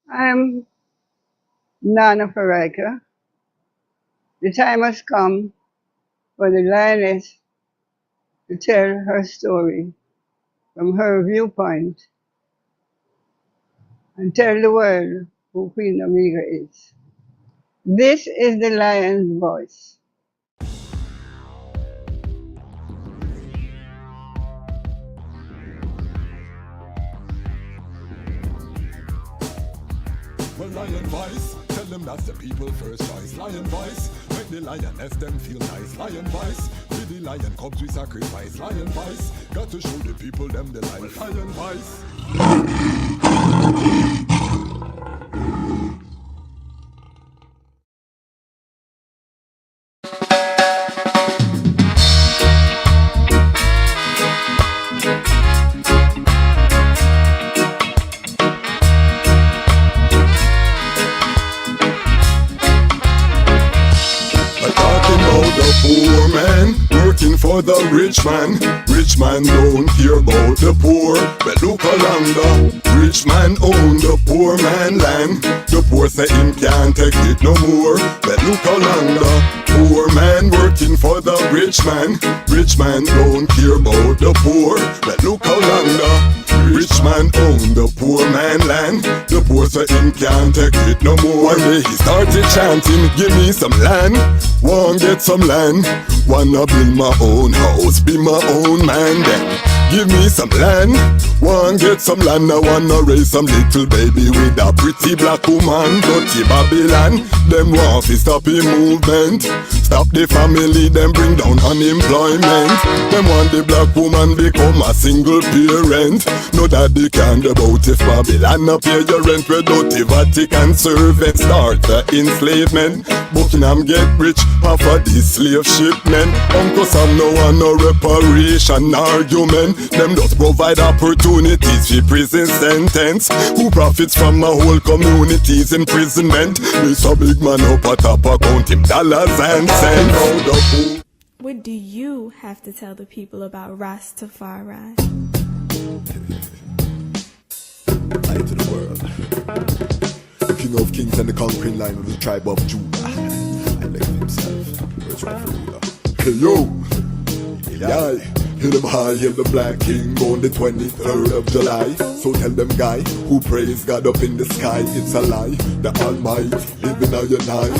I'm Nana Farika. The time has come for the lioness to tell her story from her viewpoint and tell the world who Queen Omega is. This is the lion's voice. Well, lion voice, tell them that's the people first choice. Lion voice, make the lioness them feel nice. Lion voice, with the lion cubs we sacrifice. Lion voice, got to show the people them the life. Lion voice. Poor man working for the rich man. Rich man don't care about the poor. But look along the rich man own the poor man land. The poor say him can't take it no more. But look along the poor man working for the rich man. Rich man don't care about the poor. But look along the rich man own the poor man land. The poor say him can't take it no more. One day he started chanting, give me some land. Want get some land. Wanna build my own house, be my own man then. Give me some land. Want get some land. I wanna raise some little baby with a pretty black woman. Dirty Babylon, them want to stop the movement. Stop the family, them bring down unemployment. Them want the black woman become a single parent. No daddy can't about if Babylon not pay your rent. Without the Vatican servant start the enslavement. Buckingham get rich off of the slave shipment. Uncle Sam no want no reparation argument. Them just provide opportunities for prison sentence. Who profits from a whole community's imprisonment? This a big man up at top account him dollars and cents. What do you have to tell the people about Rastafari? Light to the world. King of kings and the conquering lion of the tribe of Judah. I like himself. Where's right ruler? Hey yo! Yeah. Hear them high, hear the black king on the 23rd of July. So tell them guy who praise God up in the sky, it's a lie. The Almighty living on your night.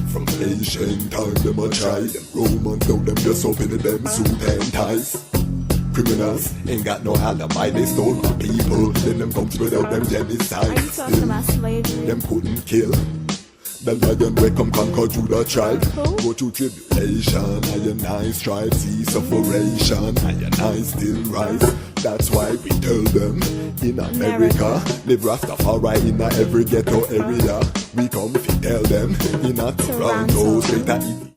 From ancient time them a try. Them Romans know them just open them suit and ties. Criminals ain't got no alibi, they stole my people. Then them come without them genocide. Are you talking about slavery? Them couldn't kill the lion we come conquer Judah tribe. Who? Go through tribulation, and I strive, see sufferation, and I still rise. That's why we tell them in America, live Rastafari in every ghetto area. We come to tell them in a Toronto, straight at it.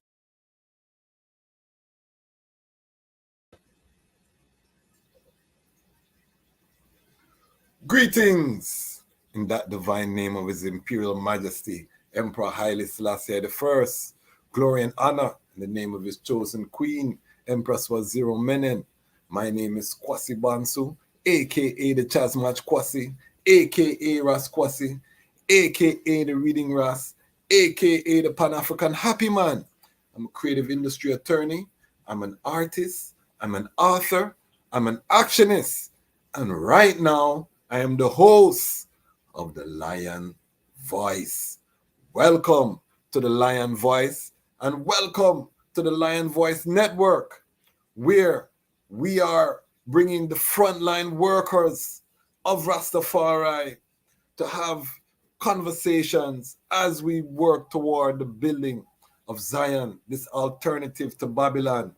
Greetings in that divine name of His Imperial Majesty, Emperor Haile Selassie I. Glory and honor in the name of his chosen queen, Empress Waziri Menen. My name is Kwasi Bansu, aka the Chazmach Kwasi, aka Ras Kwasi, aka the Reading Ras, aka the Pan-African Happy Man. I'm a creative industry attorney, I'm an artist, I'm an author, I'm an actionist, and right now I am the host of the Lion Voice. Welcome to the Lion Voice and welcome to the Lion Voice Network, where we are bringing the frontline workers of Rastafari to have conversations as we work toward the building of Zion, this alternative to Babylon.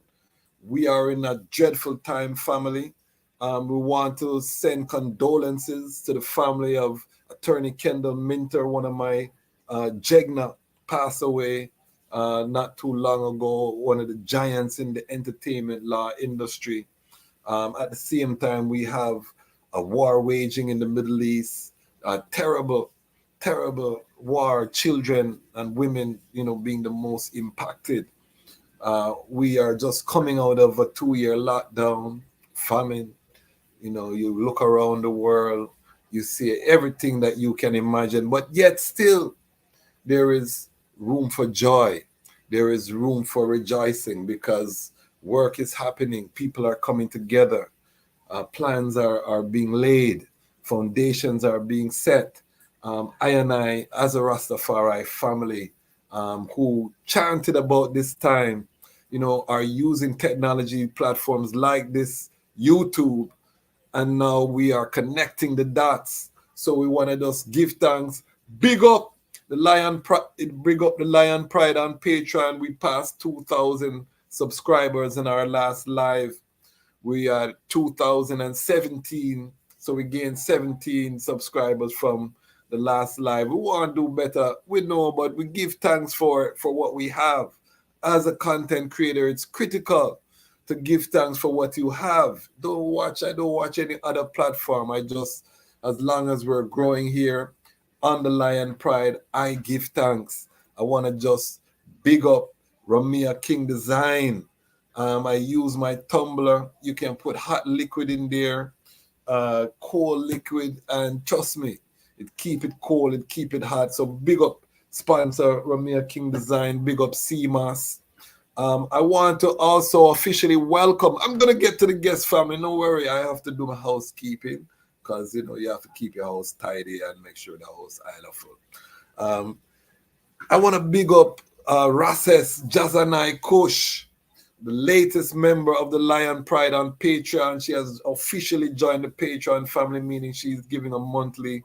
We are in a dreadful time, family. We want to send condolences to the family of Attorney Kendall Minter, one of my Jegna, passed away not too long ago, one of the giants in the entertainment law industry. At the same time, we have a war waging in the Middle East, a terrible, terrible war, children and women, being the most impacted. We are just coming out of a 2-year lockdown, famine. You look around the world, You see everything that you can imagine, but yet still there is room for joy. There is room for rejoicing because work is happening. People are coming together. Plans are being laid. Foundations are being set. I and I, as a Rastafari family, who chanted about this time, are using technology platforms like this YouTube, and now we are connecting the dots. So we want to just give thanks, big up the big up the Lion Pride on Patreon. We passed 2,000 subscribers in our last live. We are 2017, so we gained 17 subscribers from the last live. We want to do better. We know, but we give thanks for what we have. As a content creator, it's critical to give thanks for what you have. I don't watch any other platform. As long as we're growing here on the Lion Pride, I give thanks. I want to just big up Ramia King Design. I use my tumbler. You can put hot liquid in there, cold liquid, and trust me, it keep it cold, it keep it hot. So big up sponsor Ramia King Design, big up CMAS. I want to also officially welcome. I'm gonna get to the guest family. No worry, I have to do my housekeeping because you have to keep your house tidy and make sure the house is full. I want to big up Rases Jazanai Kush, the latest member of the Lion Pride on Patreon. She has officially joined the Patreon family, meaning she's giving a monthly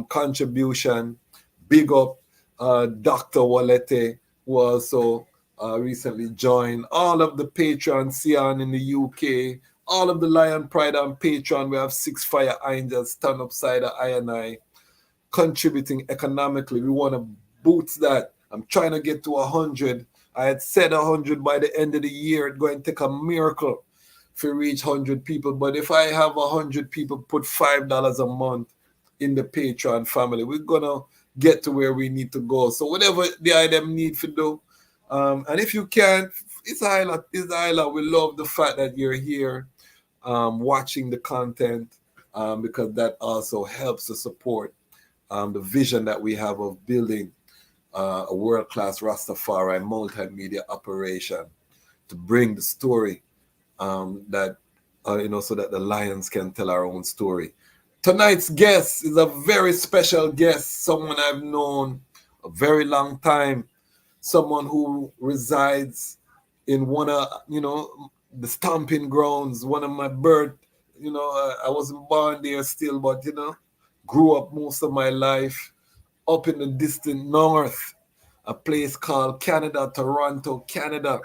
contribution. Big up Dr. Walete, who also recently joined. All of the Patreon Sion in the UK, all of the Lion Pride on Patreon. We have 6 Fire Angels, Stand Upside I and I, contributing economically. We want to boost that. I'm trying to get to 100. I had said 100 by the end of the year. It's going to take a miracle to reach 100 people. But if I have 100 people put $5 a month in the Patreon family, we're going to get to where we need to go. So whatever the item need to do. And if you can't, it's Isla. We love the fact that you're here watching the content because that also helps to support the vision that we have of building a world-class Rastafari multimedia operation to bring the story that so that the Lions can tell our own story. Tonight's guest is a very special guest, someone I've known a very long time, someone who resides in one of the stomping grounds, one of my birth. I wasn't born there still, but grew up most of my life up in the distant north, a place called Canada, Toronto, Canada.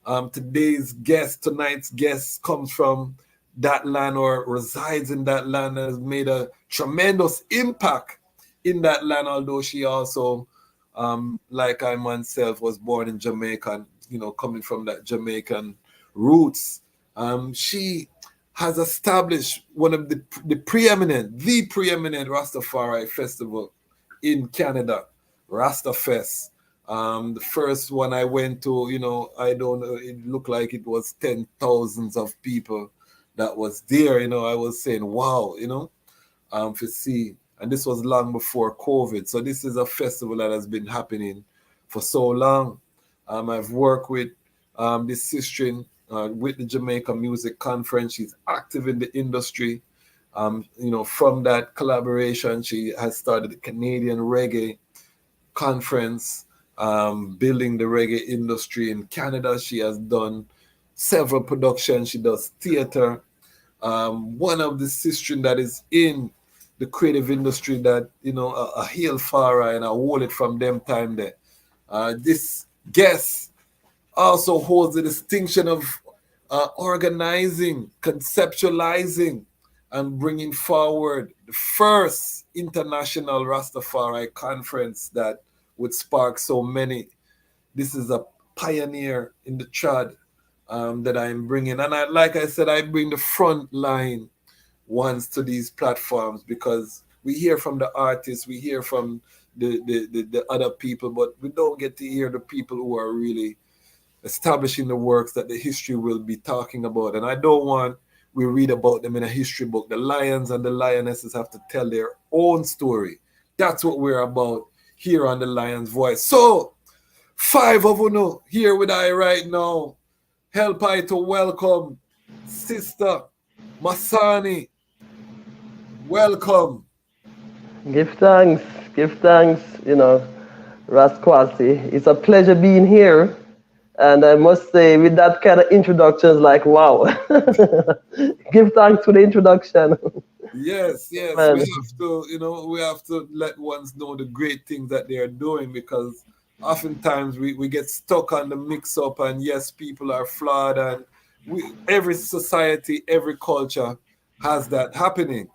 Tonight's guest comes from that land or resides in that land and has made a tremendous impact in that land, although she also, like I myself, was born in Jamaica, coming from that Jamaican roots. She has established one of the preeminent Rastafari festival in Canada, Rasta Fest. The first one I went to, I don't know, it looked like it was 10,000s of people that was there. I was saying, wow, to see. And this was long before COVID. So this is a festival that has been happening for so long. I've worked with this sister with the Jamaica Music Conference. She's active in the industry. From that collaboration, she has started the Canadian Reggae Conference, building the reggae industry in Canada. She has done several productions. She does theater. One of the sisters that is in the creative industry that, a hail fara and I hold it from them time there. This guest also holds the distinction of organizing, conceptualizing, and bringing forward the first international Rastafari conference that would spark so many. This is a pioneer in the trad that I'm bringing. And like I said, I bring the front line ones to these platforms because we hear from the artists, we hear from the other people, but we don't get to hear the people who are really establishing the works that the history will be talking about. And I don't want we read about them in a history book. The lions and the lionesses have to tell their own story. That's what we're about here on the Lion's Voice. So, 5 of you here with I right now. Help I to welcome Sister Masani. Welcome. Give thanks, Rasquasi. It's a pleasure being here. And I must say, with that kind of introduction, it's like, wow. Give thanks for the introduction. Yes. Man. We have to let ones know the great things that they are doing, because oftentimes we get stuck on the mix-up, and yes, people are flawed, and every society, every culture has that happening.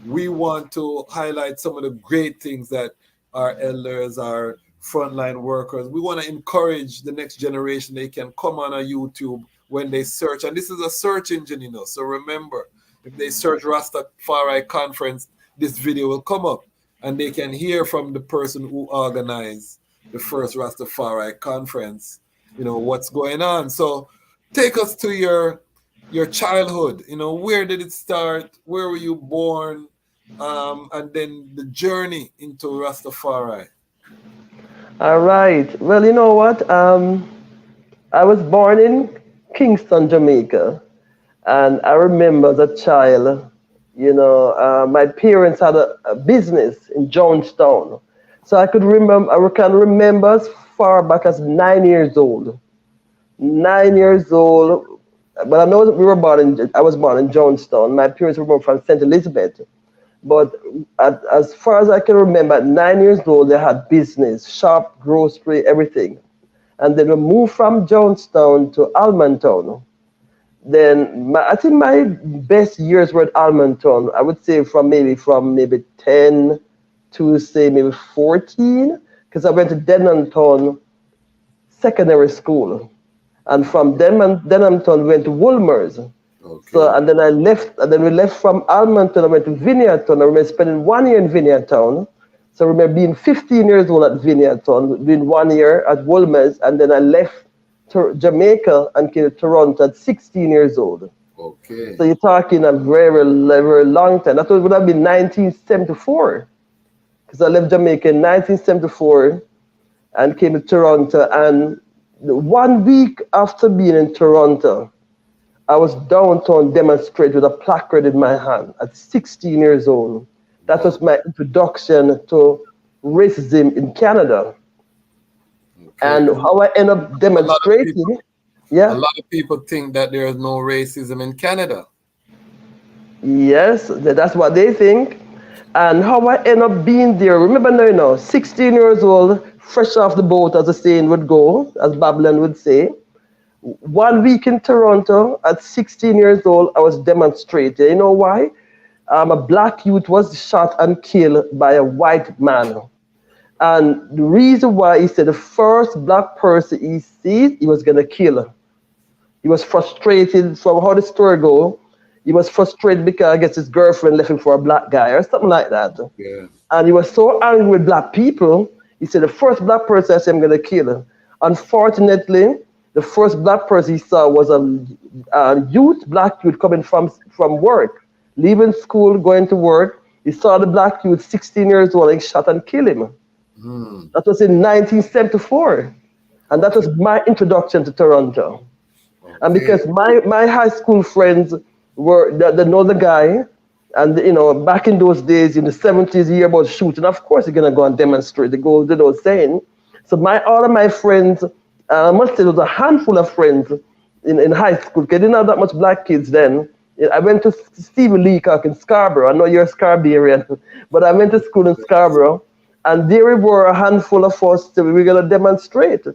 We want to highlight some of the great things that our elders, our frontline workers, we want to encourage the next generation. They can come on a YouTube when they search, and this is a search engine, so remember, if they search Rastafari conference, this video will come up, and they can hear from the person who organized the first Rastafari conference, what's going on. So take us to your childhood. Where did it start? Where were you born? And then the journey into Rastafari. All right. Well, you know what? I was born in Kingston, Jamaica. And I remember as a child, my parents had a business in Jonestown. So I can remember as far back as 9 years old. 9 years old. But I know that I was born in Jonestown. My parents were from St. Elizabeth. But as far as I can remember, at 9 years old, they had business, shop, grocery, everything. And then we moved from Jonestown to Almontown. Then I think my best years were at Almontown. I would say from maybe 10 to say maybe 14, because I went to Denhamton Secondary School. And from Denhamton we went to Woolmer's. Okay. So and then we left from Almonton. I went to Vineyardtown. I remember spending 1 year in Vineyardtown. So I remember being 15 years old at Vineyardtown, doing 1 year at Woolmer's, and then I left to Jamaica and came to Toronto at 16 years old. Okay. So you're talking a very, very long time. That would have been 1974, because I left Jamaica in 1974 and came to Toronto. And 1 week after being in Toronto, I was downtown demonstrating with a placard in my hand at 16 years old. That was my introduction to racism in Canada. Okay. And how I end up demonstrating. A lot of people think that there is no racism in Canada. Yes, that's what they think. And how I end up being there. Remember now, 16 years old, fresh off the boat, as the saying would go, as Babylon would say. 1 week in Toronto, at 16 years old, I was demonstrating. You know why? A black youth was shot and killed by a white man. And the reason why he said the first black person he sees, he was going to kill. He was frustrated from how the story goes. He was frustrated because I guess his girlfriend left him for a black guy or something like that. Yeah. And he was so angry with black people, he said the first black person I said I'm going to kill. Unfortunately, the first black person he saw was a black youth coming from work, leaving school, going to work. He saw the black youth, 16 years old, and he shot and killed him. That was in 1974. And that was my introduction to Toronto. Okay. And because my high school friends they know the guy, and back in those days, in the 70s, you hear about shooting. Of course, you're going to go and demonstrate. They go, saying. So all of my friends, I must say, there was a handful of friends in high school, because I didn't have that much black kids then. I went to Stephen Leacock in Scarborough. I know you're a Scarborough, but I went to school in Scarborough, and there we were, a handful of us, we were going to demonstrate.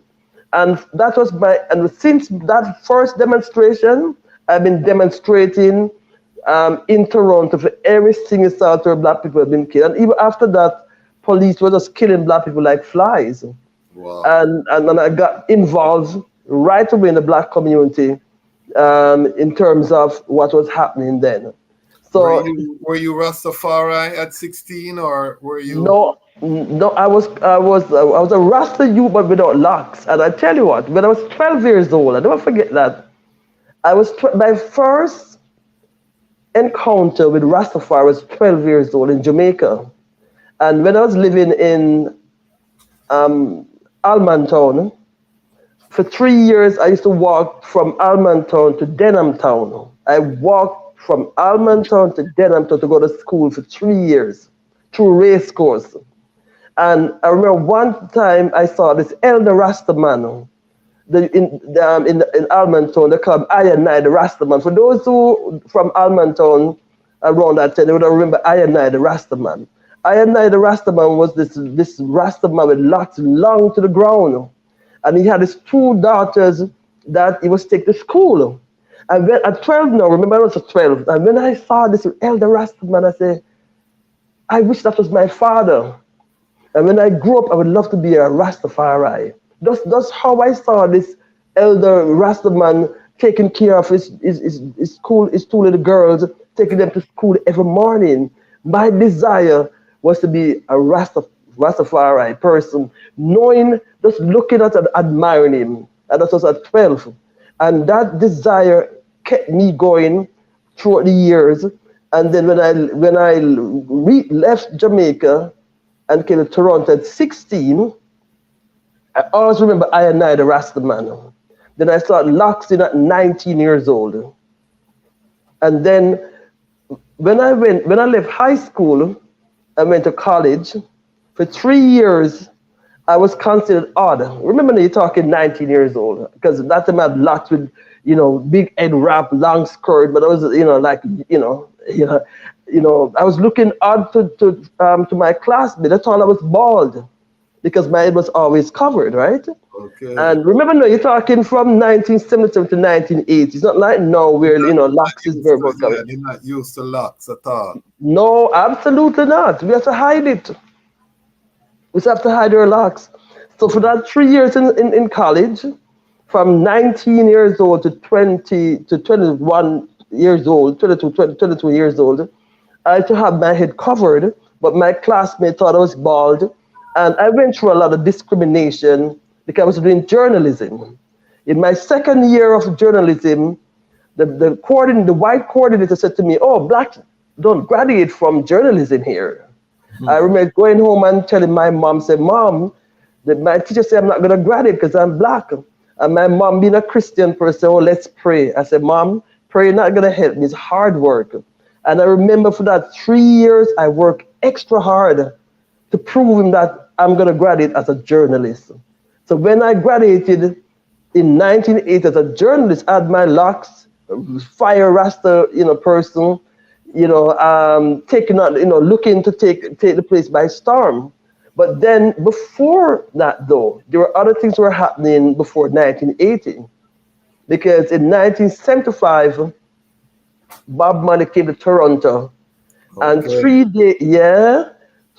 And that was and since that first demonstration, I've been demonstrating in Toronto for every single sort where black people have been killed. And even after that, police were just killing black people like flies. Wow. And then I got involved right away in the black community in terms of what was happening then. So were you Rastafari at 16, or were you? No, I was a Rasta youth, but without locks. And I tell you what, when I was 12 years old, I never forget that. I was my first encounter with Rastafari, I was 12 years old in Jamaica. And when I was living in Almantown, for 3 years, I used to walk from Almantown to Denhamtown. I walked from Almantown to Denhamtown to go to school for 3 years through race course. And I remember one time I saw this elder Rasta man in Almantown. They call him I the Rasta man. For those who from Almantown around that time, they would remember I the Rasta man. I the Rasta man was this Rasta man with locks long to the ground. And he had his 2 daughters that he was taking to school. And when, at 12 now, remember I was 12, and when I saw this elder Rasta man, I said, I wish that was my father. And when I grew up, I would love to be a Rastafari. That's how I saw this elder Rasta man taking care of his 2 little girls, taking them to school every morning. My desire was to be a Rastafari person, knowing, just looking at and admiring him. And that was at 12. And that desire kept me going throughout the years. And then when I left Jamaica and came to Toronto at 16, I always remember I the Rasta man. Then I started Loxing at 19 years old. And then when I left high school, I went to college. For 3 years, I was considered odd. Remember, you're talking 19 years old, because at that time I had lots with, big head wrap, long skirt, but I was, I was looking odd to my classmates. That's all I was bald, because my head was always covered, right? Okay. And remember, no, you're talking from 1977 to 1980. It's not like now where, locks is very well covered. You're not used to locks at all. No, absolutely not. We have to hide it. We have to hide our locks. So for that 3 years in college, from 19 years old to 21 years old, 22 years old, I had to have my head covered, but my classmates thought I was bald. And I went through a lot of discrimination because I was doing journalism. In my second year of journalism, the white coordinator said to me, "Oh, black don't graduate from journalism here." I remember going home and telling my mom, said, "Mom, my teacher said I'm not going to graduate because I'm black." And my mom, being a Christian person, "Oh, let's pray." I said, "Mom, prayer not going to help me. It's hard work." And I remember for that 3 years, I worked extra hard to prove him that I'm going to graduate as a journalist. So when I graduated in 1980 as a journalist, I had my locks, fire Rasta, person, taking on, looking to take the place by storm. But then before that, though, there were other things that were happening before 1980. Because in 1975, Bob Marley came to Toronto. Okay. And 3 days,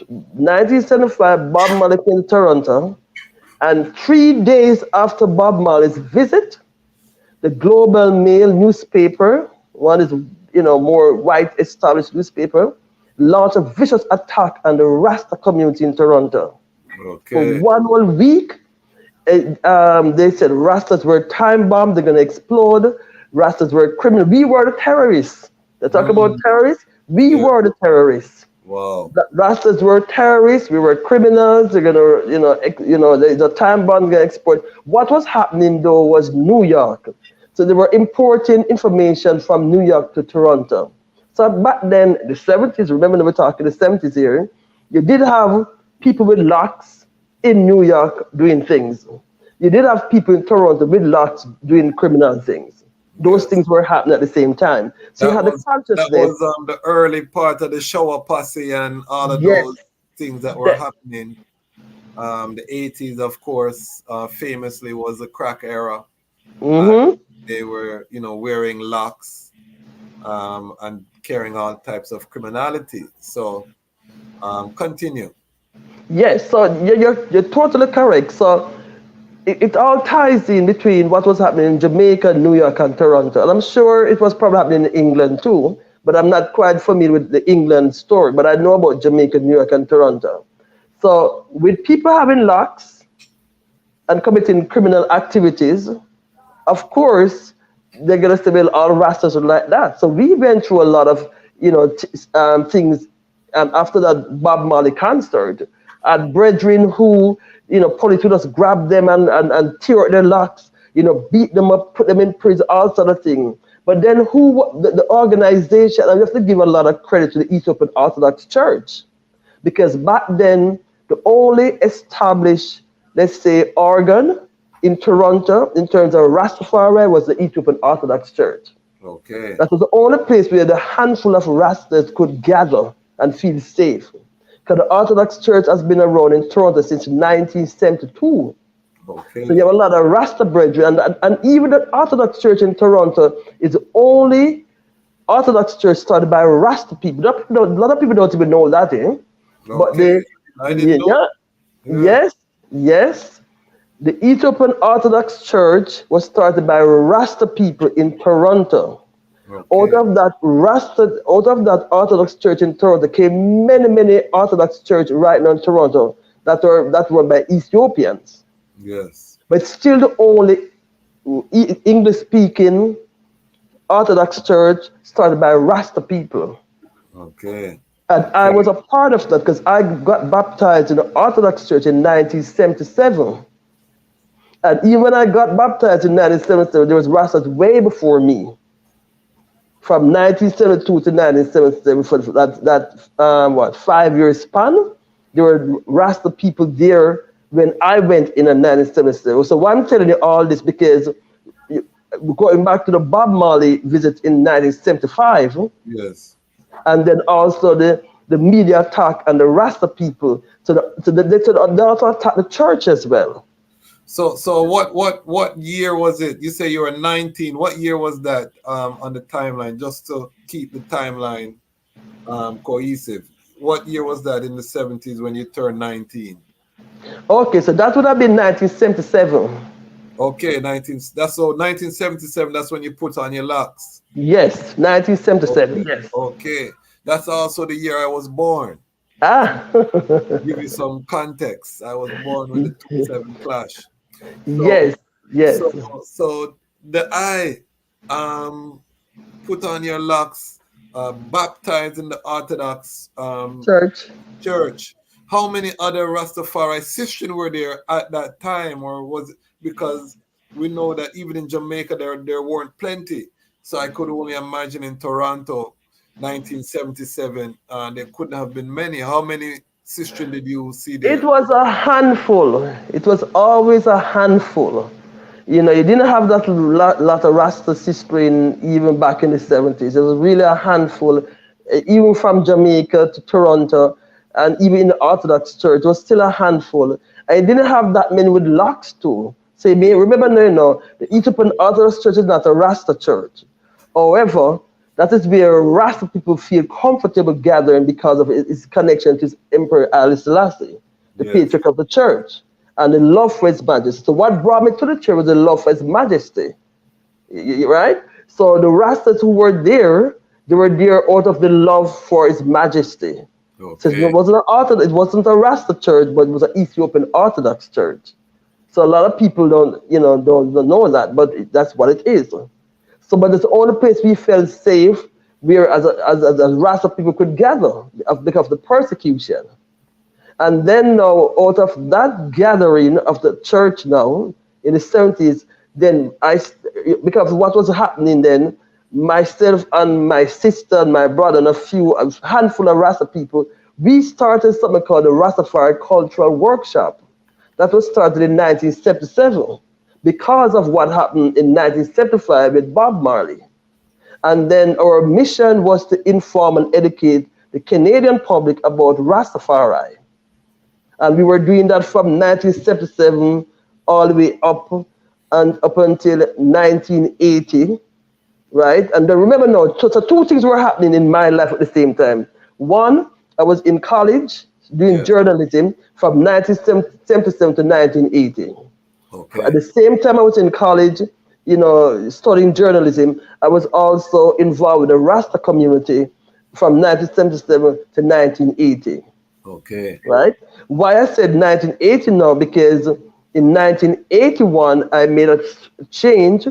1975, Bob Marley came to Toronto. And 3 days after Bob Marley's visit, the Global Mail newspaper, one is more white established newspaper, launched a vicious attack on the Rasta community in Toronto. Okay. For 1 whole week, they said Rastas were time bombed, they're going to explode. Rastas were criminal. We were the terrorists. They talk about terrorists. We were the terrorists. Wow. Rastas were terrorists. We were criminals. They're going to, the time bomb going to explode. What was happening though was New York. So they were importing information from New York to Toronto. So back then, the 70s, remember we're talking the 70s here, you did have people with locks in New York doing things. You did have people in Toronto with locks doing criminal things. Those things were happening at the same time. So you had the consciousness. That was the early part of the shower posse and all of those things that were happening. The 80s, of course, famously was the crack era. They were, wearing locks and carrying all types of criminality. So continue. Yes, so you're totally correct. So it all ties in between what was happening in Jamaica, New York, and Toronto. And I'm sure it was probably happening in England too, but I'm not quite familiar with the England story, but I know about Jamaica, New York, and Toronto. So with people having locks and committing criminal activities, of course, they're gonna say, well, all Rastas are like that. So we went through a lot of, things. After that Bob Marley concert, and brethren who, police would just grab them and tear out their locks, beat them up, put them in prison, all sort of thing. But then the organization, I have to give a lot of credit to the Ethiopian Orthodox Church, because back then the only established, let's say, organ in Toronto in terms of Rastafari was the Ethiopian Orthodox Church. Okay. That was the only place where the handful of Rastas could gather and feel safe. Because the Orthodox Church has been around in Toronto since 1972. Okay. So you have a lot of Rasta brethren, and even the Orthodox Church in Toronto is the only Orthodox church started by Rasta people. A lot of people don't even know that, eh? But I didn't know. Yeah. Yes. The Ethiopian Orthodox Church was started by Rasta people in Toronto. Okay. Out of that Orthodox Church in Toronto came many Orthodox church right now in Toronto that were by Ethiopians. Yes. But still the only English-speaking Orthodox church started by Rasta people. Okay. And I was a part of that because I got baptized in the Orthodox Church in 1977. And even when I got baptized in 1977, there was Rastas way before me. From 1972 to 1977, for that 5 year span, there were Rasta people there when I went in 1977. So why I'm telling you all this, because going back to the Bob Marley visit in 1975, yes, and then also the media attack and the Rasta people, they also attacked the church as well. So what year was it? You say you were 19. What year was that on the timeline? Just to keep the timeline cohesive. What year was that in the 70s when you turned 19? Okay, so that would have been 1977. Okay, 1977. That's when you put on your locks. Yes, 1977. Okay. Yes. Okay, that's also the year I was born. Ah. Give you some context. I was born with the 27 clash. So, yes. So the put on your locks, baptized in the Orthodox church. How many other Rastafari sisters were there at that time, or was it because we know that even in Jamaica there weren't plenty? So I could only imagine in Toronto, 1977, there couldn't have been many. How many sisters did you see there? It was a handful. It was always a handful. You didn't have that lot of Rasta sistering even back in the 70s. It was really a handful, even from Jamaica to Toronto, and even in the Orthodox Church, it was still a handful. I didn't have that many with locks too. So you may remember now, the Ethiopian Orthodox Church is not a Rasta church. However, that is where Rasta people feel comfortable gathering because of its connection to Emperor Haile Selassie, the patriarch of the church, and the love for his majesty. So what brought me to the church was the love for his majesty, right? So the Rastas who were there, they were there out of the love for his majesty. Okay. So it wasn't a Rasta church, but it was an Ethiopian Orthodox church. So a lot of people don't know that, but that's what it is. So, but it's the only place we felt safe where as Rasta people could gather because of the persecution. And then now, out of that gathering of the church now, in the 70s, then because of what was happening then, myself and my sister and my brother and a handful of Rasta people, we started something called the Rastafari Cultural Workshop. That was started in 1977. Because of what happened in 1975 with Bob Marley. And then our mission was to inform and educate the Canadian public about Rastafari. And we were doing that from 1977 all the way up until 1980, right? And then remember now, so two things were happening in my life at the same time. One, I was in college doing journalism from 1977 to 1980. Okay. At the same time I was in college, studying journalism, I was also involved with the Rasta community from 1977 to 1980. Okay. Right? Why I said 1980 now, because in 1981 I made a change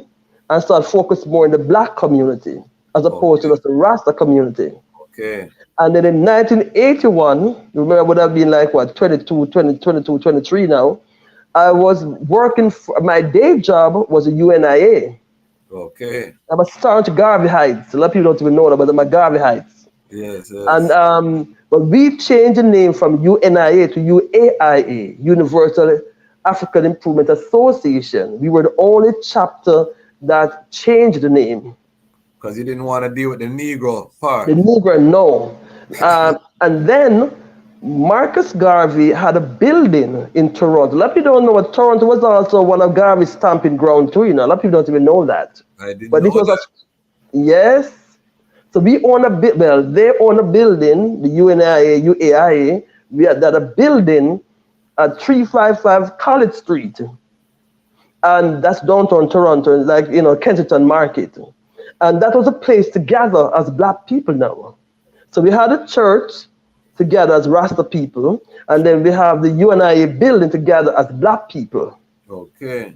and start focus more in the black community as opposed to Okay. just the Rasta community. Okay. And then in 1981, remember I would have been like what, 23 now. I was working for, my day job was a UNIA. Okay. I'm a staunch Garvey Heights. A lot of people don't even know that, but I'm a Garvey Heights. Yes. And Yes. but we changed the name from UNIA to UAIA, Universal African Improvement Association. We were the only chapter that changed the name. Because you didn't want to deal with the Negro The part. Negro, no. And then Marcus Garvey had a building in Toronto. A lot of people don't know that Toronto was also one of Garvey's stamping ground too. You know, a lot of people don't even know that. I didn't But this know was a that. yes. So we own a bit. Well, they own a building, the UNIA, UAIA. We had that a building at 355 College Street, and that's downtown Toronto, like Kensington Market, and that was a place to gather as Black people now. So we had a church together as Rasta people, and then we have the UNIA building together as Black people. Okay.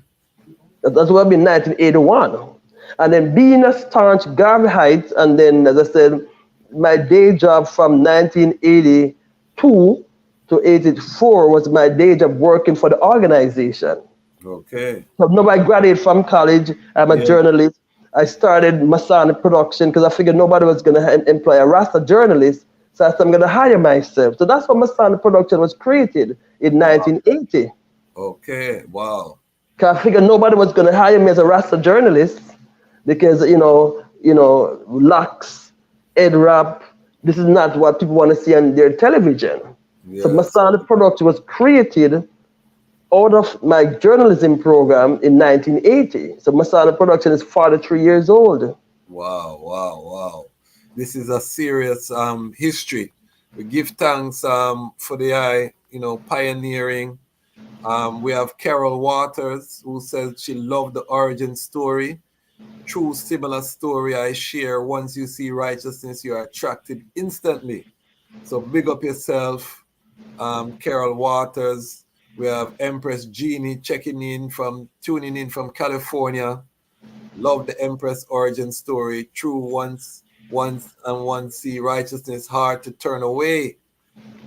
That's what in 1981. And then being a staunch Garvey Heights, and then, as I said, my day job from 1982 to 84 was my day job working for the organization. Okay. So now I graduated from college. I'm a Yeah. journalist. I started Masani Production because I figured nobody was going to employ a Rasta journalist. So I said, I'm going to hire myself. So that's what Masani Production was created in Wow. 1980. Okay. Wow. Because I figured nobody was going to hire me as a Rasta journalist because, locks, head wrap, this is not what people want to see on their television. So Yes. Masani Production was created out of my journalism program in 1980. So Masani Production is 43 years old. Wow. Wow. Wow. This is a serious history. We give thanks for the pioneering. We have Carol Waters, who says she loved the origin story. True similar story I share. Once you see righteousness, you are attracted instantly. So big up yourself, Carol Waters. We have Empress Jeannie tuning in from California. Love the Empress origin story. True, once see righteousness, hard to turn away.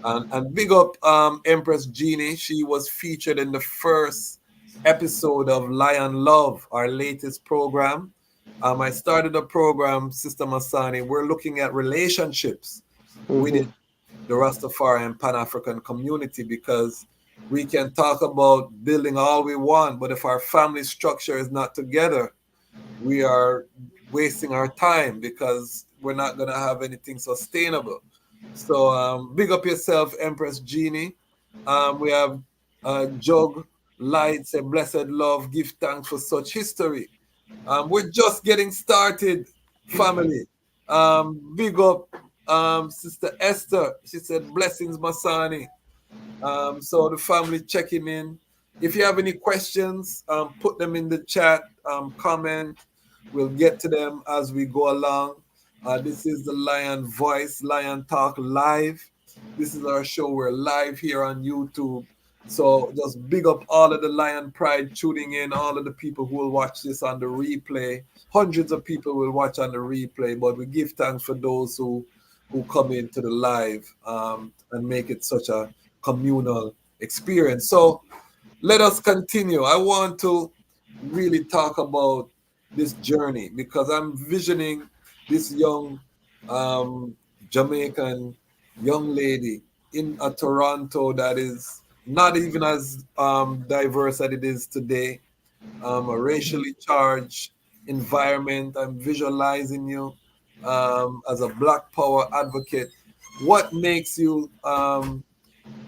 And big up Empress Jeannie. She was featured in the first episode of Lion Love, our latest program. I started a program, Sister Masani. We're looking at relationships within the Rastafari and Pan-African community, because we can talk about building all we want, but if our family structure is not together, we are wasting our time because we're not going to have anything sustainable. So big up yourself, Empress Jeannie. We have Jug Lights and Blessed Love. Give thanks for such history. We're just getting started, family. Big up Sister Esther. She said, blessings, Masani. So the family checking in. If you have any questions, put them in the chat, comment. We'll get to them as we go along. This is the Lion Voice, Lion Talk Live. This is our show. We're live here on YouTube. So just big up all of the Lion Pride tuning in, all of the people who will watch this on the replay. Hundreds of people will watch on the replay, but we give thanks for those who come into the live and make it such a communal experience. So let us continue. I want to really talk about this journey because I'm visioning this young Jamaican young lady in a Toronto that is not even as diverse as it is today, a racially charged environment. I'm visualizing you as a Black Power advocate. What makes you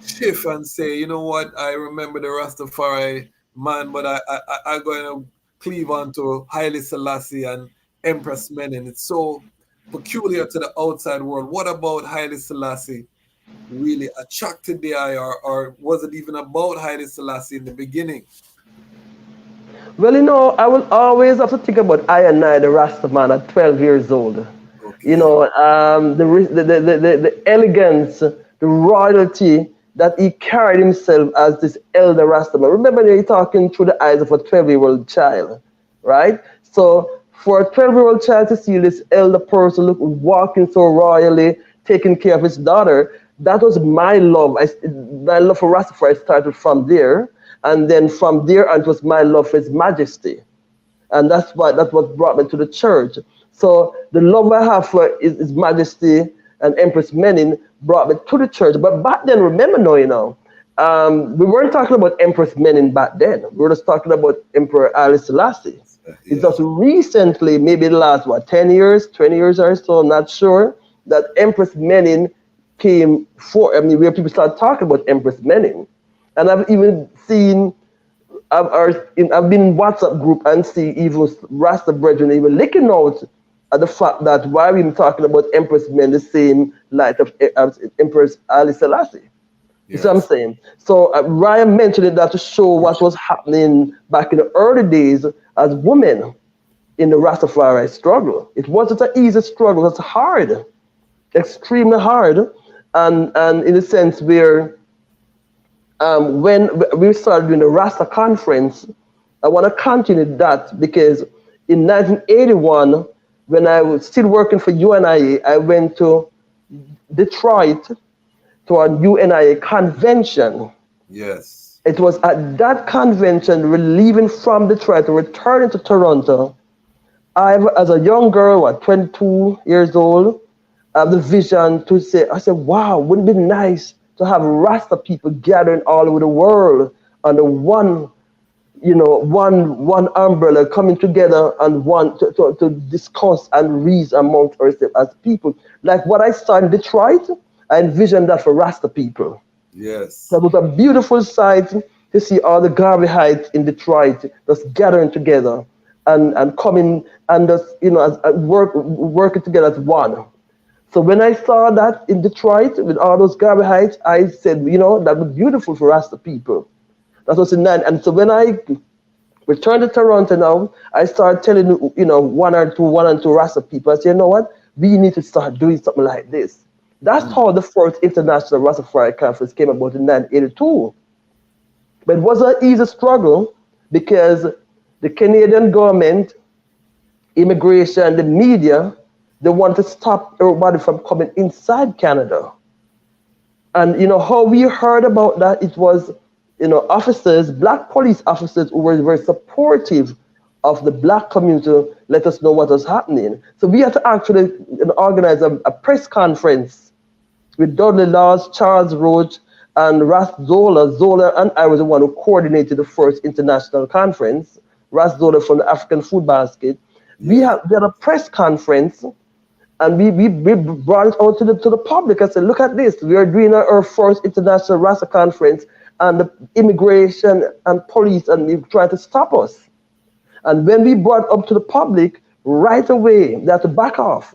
shift and say, you know what, I remember the Rastafari man, but I'm going to cleave on to Haile Selassie and Empress Menen. It's so peculiar to the outside world. What about Haile Selassie really attracted the eye, or was it even about Haile Selassie in the beginning? Well, I will always have to think about I and I, the Rasta man, at 12 years old. Okay. The elegance, the royalty that he carried himself as this elder Rasta man. Remember, you're talking through the eyes of a 12-year-old child, right? So for a 12-year-old child to see this elder person walking so royally, taking care of his daughter, that was my love. My love for Rastafari started from there. And then from there on, it was my love for His Majesty. And that's what brought me to the church. So the love I have for His Majesty and Empress Menen brought me to the church. But back then, remember now, we weren't talking about Empress Menen back then. We were just talking about Emperor Haile Selassie. Yeah. It's just recently, maybe the last, 10 years, 20 years or so, I'm not sure, that Empress Menen came where people started talking about Empress Menen. And I've even seen, I've been in WhatsApp group and see even Rasta brethren even licking out at the fact that why we talking about Empress Menen the same light of Empress Haile Selassie. You see what I'm saying? So Ryan mentioned that to show what was happening back in the early days as women in the Rastafari struggle. It wasn't an easy struggle. It's hard, extremely hard. And in a sense where when we started doing the Rasta conference, I want to continue that because in 1981, when I was still working for UNIA, I went to Detroit to a UNIA convention. Yes. It was at that convention, we're leaving from Detroit, returning to Toronto. As a young girl, 22 years old, I have the vision to say, I said, wow, wouldn't it be nice to have Rasta people gathering all over the world under one umbrella, coming together and to discuss and reason amongst ourselves as people. Like what I saw in Detroit, I envisioned that for Rasta people. Yes. So it was a beautiful sight to see all the Garveyhites in Detroit just gathering together and coming and just, working together as one. So when I saw that in Detroit with all those Garveyhites, I said, that was beautiful for Rasta people. That was in 9. And so when I returned to Toronto now, I started telling, one or two Rasta people, I said, you know what? We need to start doing something like this. That's how the first International Rastafari Conference came about in 1982. But it was an easy struggle because the Canadian government, immigration, the media, they wanted to stop everybody from coming inside Canada. And how we heard about that, it was, officers, black police officers who were very supportive of the black community, let us know what was happening. So we had to actually organize a press conference with Dudley Laws, Charles Roach, and Ras Zola. Zola and I was the one who coordinated the first international conference. Ras Zola from the African Food Basket. We had a press conference, and we brought it out to the public. I said, look at this. We are doing our first international Rasta conference, and the immigration and police and they tried to stop us. And when we brought up to the public, right away, they had to back off.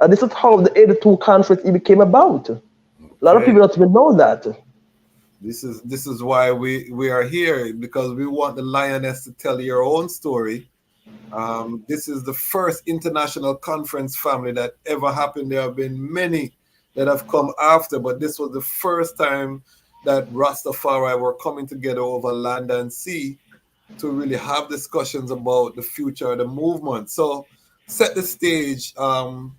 And this is how the 82 conference even came about. A lot of people don't even know that. This is why we are here, because we want the Lioness to tell your own story. This is the first international conference, family, that ever happened. There have been many that have come after, but this was the first time that Rastafari were coming together over land and sea to really have discussions about the future of the movement. So set the stage. What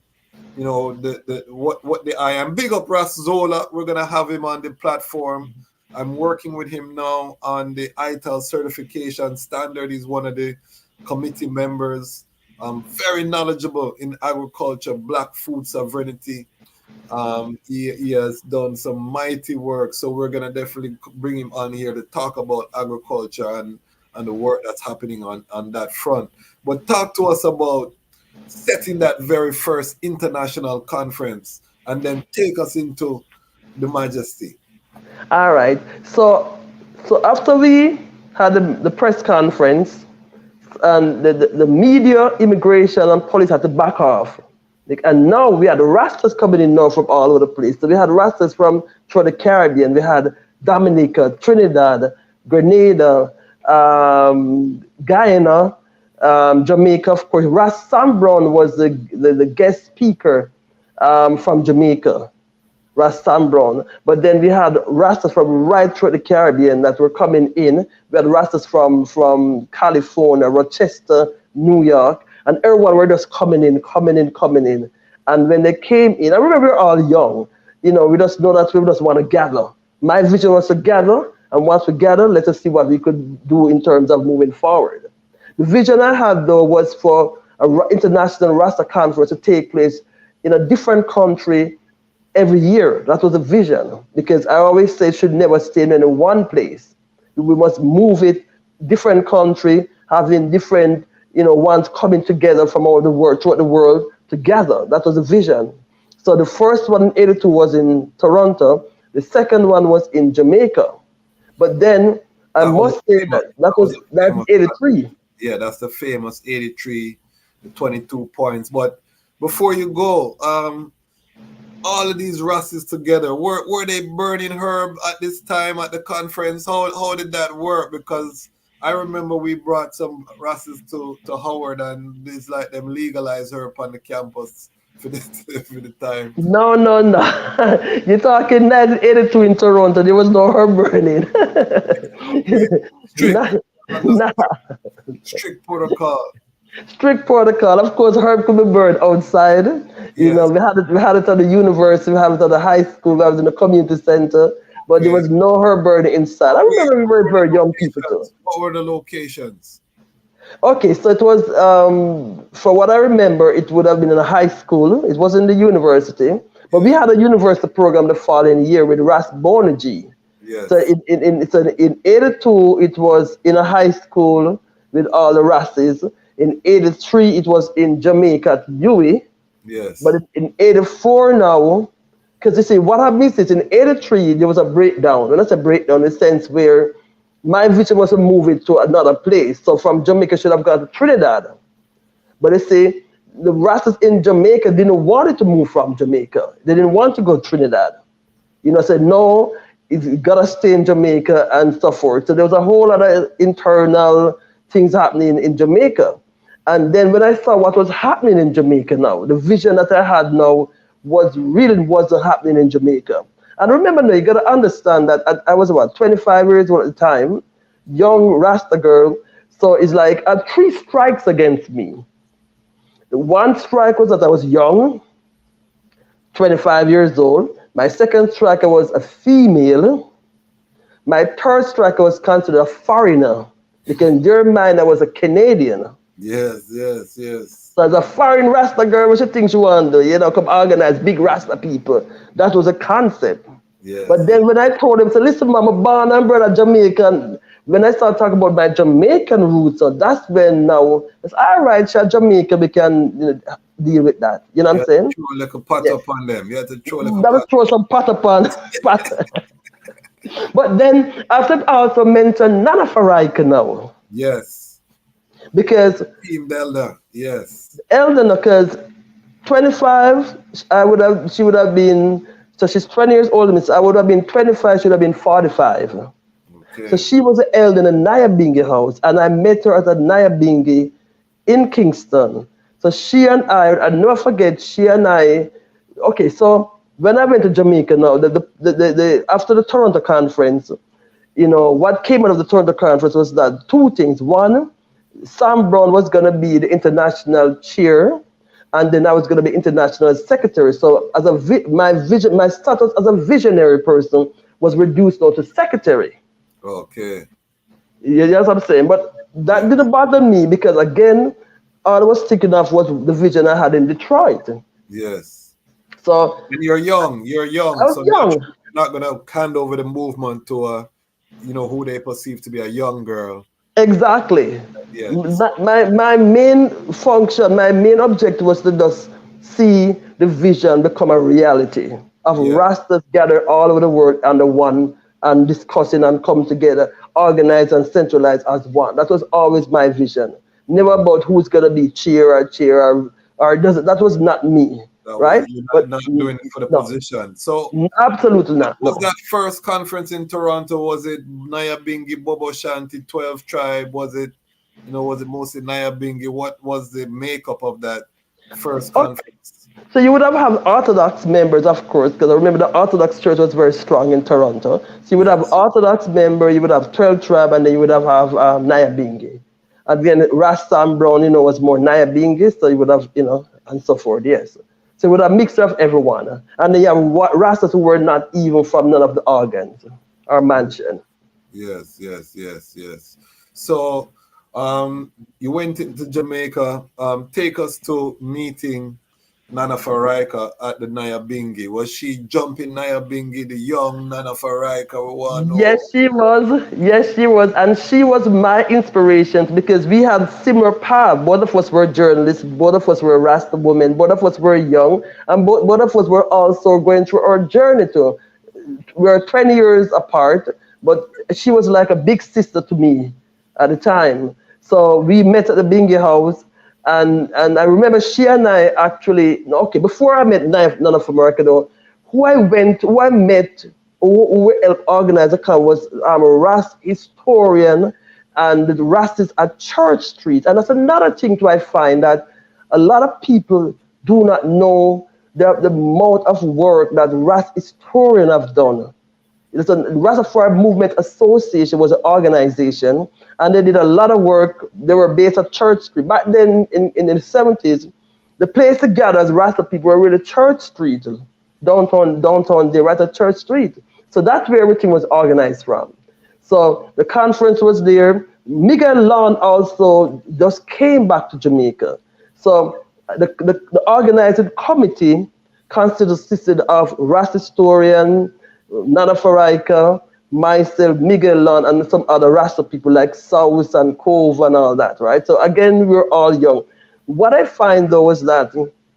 I am. Big up Ras Zola. We're gonna have him on the platform. I'm working with him now on the ITAL certification standard. He's one of the committee members. Very knowledgeable in agriculture, black food sovereignty. He has done some mighty work. So we're gonna definitely bring him on here to talk about agriculture and the work that's happening on that front. But talk to us about setting that very first international conference and then take us into the Majesty. All right. So after we had the press conference, and the media, immigration, and police had to back off. And now we had the Rastas coming in now from all over the place. So we had Rastas from the Caribbean. We had Dominica, Trinidad, Grenada, Guyana, Jamaica, of course. Ras Sam Brown was the guest speaker from Jamaica. Rasta and Brown. But then we had Rastas from right through the Caribbean that were coming in. We had Rastas from California, Rochester, New York, and everyone were just coming in. And when they came in, I remember we were all young. We just know that we just want to gather. My vision was to gather, and once we gather, let us see what we could do in terms of moving forward. The vision I had, though, was for an international Rasta conference to take place in a different country every year. That was a vision, because I always say it should never stay in one place. We must move it, different country, having different, ones coming together from all the world, throughout the world together. That was a vision. So the first one in 82 was in Toronto. The second one was in Jamaica. But then I must say that's 83. Yeah, that's the famous 83, the 22 points. But before you go, all of these Rastas together, were they burning herb at this time at the conference? How did that work? Because I remember we brought some Rastas to Howard, and it's like them legalize herb on the campus for the time. No. You're talking 1982 in Toronto. There was no herb burning. Strict protocol. Strict protocol. Of course, herb could be burned outside. Yes. We had it at the university, we had it at the high school, we had it in the community center, but there was no herb burning inside. I remember we were very young people too. What were the locations? Okay, so it was, for what I remember, it would have been in a high school. It wasn't the university, but we had a university program the following year with Rastafari. Yes. So in 82, it was in a high school with all the Rastas. In 83, it was in Jamaica at UWI. Yes. But in 84 now, because you see, what happens is in 83, there was a breakdown. And that's a breakdown in the sense where my vision was to move it to another place. So from Jamaica, should have gone to Trinidad. But you see, the Rastas in Jamaica didn't want it to move from Jamaica. They didn't want to go to Trinidad. Said, no, you gotta stay in Jamaica and so forth. So there was a whole lot of internal things happening in Jamaica. And then when I saw what was happening in Jamaica now, the vision that I had now wasn't happening in Jamaica. And remember now, you got to understand that I was about 25 years old at the time, young Rasta girl. So it's like I had 3 strikes against me. The one strike was that I was young, 25 years old. My second strike, I was a female. My third strike, I was considered a foreigner, because in their mind, I was a Canadian. Yes. So as a foreign Rasta girl, what you think she want to do? Come organize big Rasta people. That was a concept. Yes. But then when I told him, so listen, man, I'm born and bred a Jamaican. When I started talking about my Jamaican roots, so that's when now it's all right, Jamaica, we can deal with that. You know what I'm saying? Throw like a pot up on them. You have to throw like a pot. Throw some pot upon pot. But then after also mention Tafari now. Yes. Because Team Elder, yes. Elder, because 25, she would have been, so she's 20 years older than me, so I would have been 25, she would have been 45. Okay. So she was an elder in a Nyabingi house, and I met her at a Nyabingi in Kingston. So she and I never forget, she and I, okay, so when I went to Jamaica now, after the Toronto conference, what came out of the Toronto conference was that 2 things. One, Sam Brown was going to be the international chair, and then I was going to be international secretary. So as my status as a visionary person was reduced now to secretary. Okay. Yeah, that's what I'm saying. But that didn't bother me, because again, all I was thinking of was the vision I had in Detroit. Yes. So and you're young. I was so young. You're not going to hand over the movement to who they perceive to be a young girl. Exactly. Yes. My main function, my main objective was to just see the vision become a reality of Rastas gathered all over the world under one and discussing and come together, organize and centralize as one. That was always my vision. Never about who's going to be chair or doesn't. That was not me. Right? You're not doing it for the position. So absolutely not. Was that first conference in Toronto? Was it Nyabingi, Bobo Shanti, 12 Tribe? Was it, was it mostly Nyabingi? What was the makeup of that first conference? So you would have Orthodox members, of course, because I remember the Orthodox Church was very strong in Toronto. So you would have Yes. Orthodox member, you would have 12 tribe, and then you would have Nyabingi. And then Rasta and Brown, was more Nyabingi, so you would have, and so forth, yes. So you would have a mixture of everyone. And then you have Rastas who were not even from none of the organs or mansion. Yes, yes, yes, yes. So you went into Jamaica. Take us to meeting Nana Faraika at the Nyabingi. Was she jumping Nyabingi, the young Nana Faraika? We want to Yes, know. she was. Yes, she was. And she was my inspiration because we had similar paths. Both of us were journalists. Both of us were Rasta women. Both of us were young. And both of us were also going through our journey too. We were 20 years apart, but she was like a big sister to me at the time. So we met at the Bingy house. And I remember she and I actually, okay, before I met None of America though, who I met, who helped organize the camp was a Rast historian, and the Rast is at Church Street. And that's another thing too I find that a lot of people do not know the amount of work that Rast historian have done. It's a Rastafari Movement Association was an organization, and they did a lot of work. They were based at Church Street. Back then, in the 70s, the place to gather as Rasta people were really Church Street, downtown there, right at Church Street. So that's where everything was organized from. So the conference was there. Miguel Lawn also just came back to Jamaica. So the organizing committee consisted of Rasta historian, Nana Faraika, myself, Miguel Lawn, and some other Rasta people like South and Cove and all that, right? So again, we were all young. What I find though was that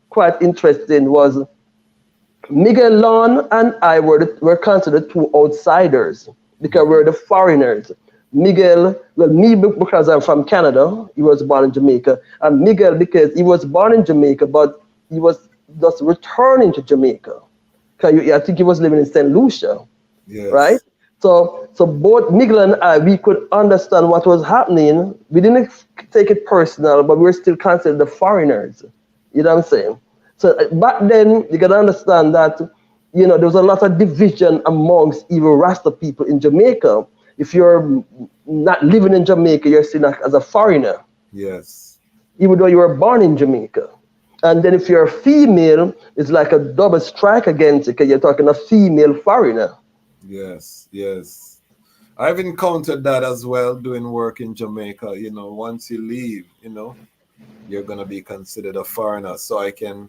quite interesting was Miguel Lawn and I were considered two outsiders because we're the foreigners. Miguel, well, me because I'm from Canada, he was born in Jamaica, and Miguel because he was born in Jamaica, but he was just returning to Jamaica. Because I think he was living in St. Lucia, right? Yes. So both Miguel and I, we could understand what was happening. We didn't take it personal, but we were still considered the foreigners. You know what I'm saying? So back then, you gotta understand that, there was a lot of division amongst even Rasta people in Jamaica. If you're not living in Jamaica, you're seen as a foreigner, Yes. even though you were born in Jamaica. And then if you're a female, it's like a double strike against it because you're talking a female foreigner. Yes. Yes. I've encountered that as well doing work in Jamaica. Once you leave, you're going to be considered a foreigner. So I can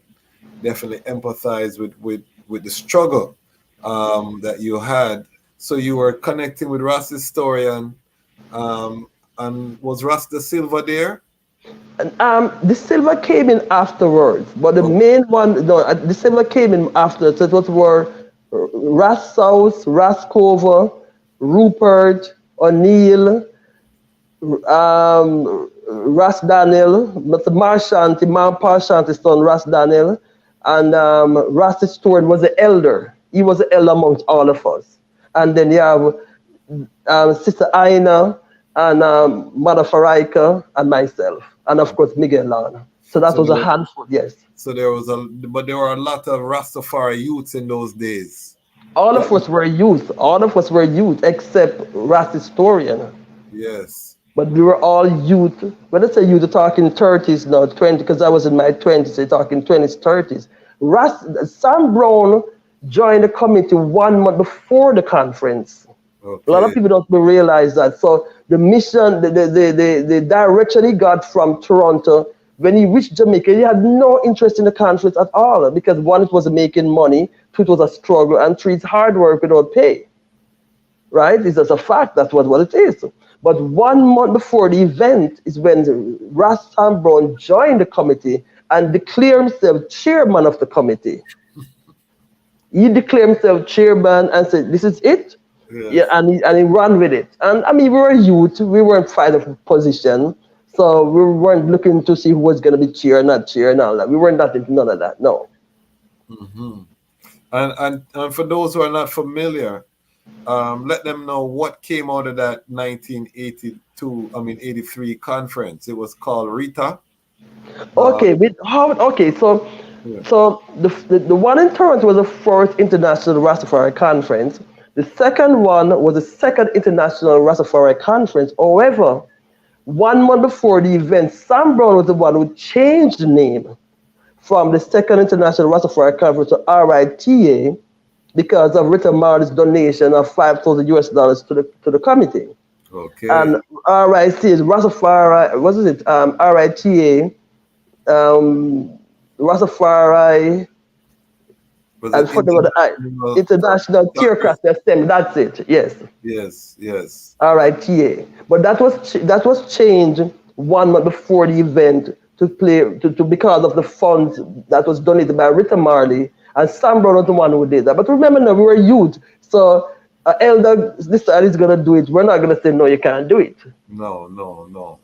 definitely empathize with the struggle that you had. So you were connecting with Rasta historian, and was Rasta Silva there? And the silver came in afterwards, but the Oh, main one, no, the silver came in after. So it was were Ras South, Ras Cover, Rupert, O'Neill, Ras Daniel, Mr. Marshanti, Parshanti's son, Ras Daniel, and Ras Stewart was the elder. He was the elder amongst all of us. And then you have Sister Aina and Mother Faraika and myself, and of course Miguel Lana. So that so was a there, handful, yes. so there was but there were a lot of Rastafari youths in those days. All That of us were youth. All of us were youth except Ras historian. yes, But we were all youth. When I say youth, we're talking 30s now, 20, because I was in my 20s, so you're talking 20s, 30s. Sam Brown joined the committee 1 month before the conference. A lot of okay, people don't realize that. So the mission, the direction he got from Toronto, when he reached Jamaica, he had no interest in the conference at all because one, it wasn't making money, two, it was a struggle, and three, it's hard work without pay. Right? It's just a fact. That's what it is. But 1 month before the event is when Ras Sam Brown joined the committee and declared himself chairman of the committee. He declared himself chairman and said, "This is it." Yeah, yes, and he ran with it. And I mean, we were youth. We weren't fighting for position. So we weren't looking to see who was going to be chair, not chair, and all that. We weren't that into none of that. No. hmm and for those who are not familiar, let them know what came out of that 1982, 83 conference. It was called Rita. Okay, Um, with how? Okay, so Yeah. So the one in Toronto was the first international Rastafari conference. The second one was the second international Rastafari conference. However, 1 month before the event, Sam Brown was the one who changed the name from the second international Rastafari conference to RITA because of Rita Marley's donation of $5,000 to the committee. Okay. And RIT is Rastafari, what is it? RITA, Rastafari, Was I it forgot about international? International Theocracy Assembly. That's it. Yes, Yes, yes. RITA. But that was changed 1 month before the event to because of the funds that was donated by Rita Marley, and Sam Brown was the one who did that. But remember now, we were youth, so elder this side is gonna do it. We're not gonna say no, you can't do it. No, no, no.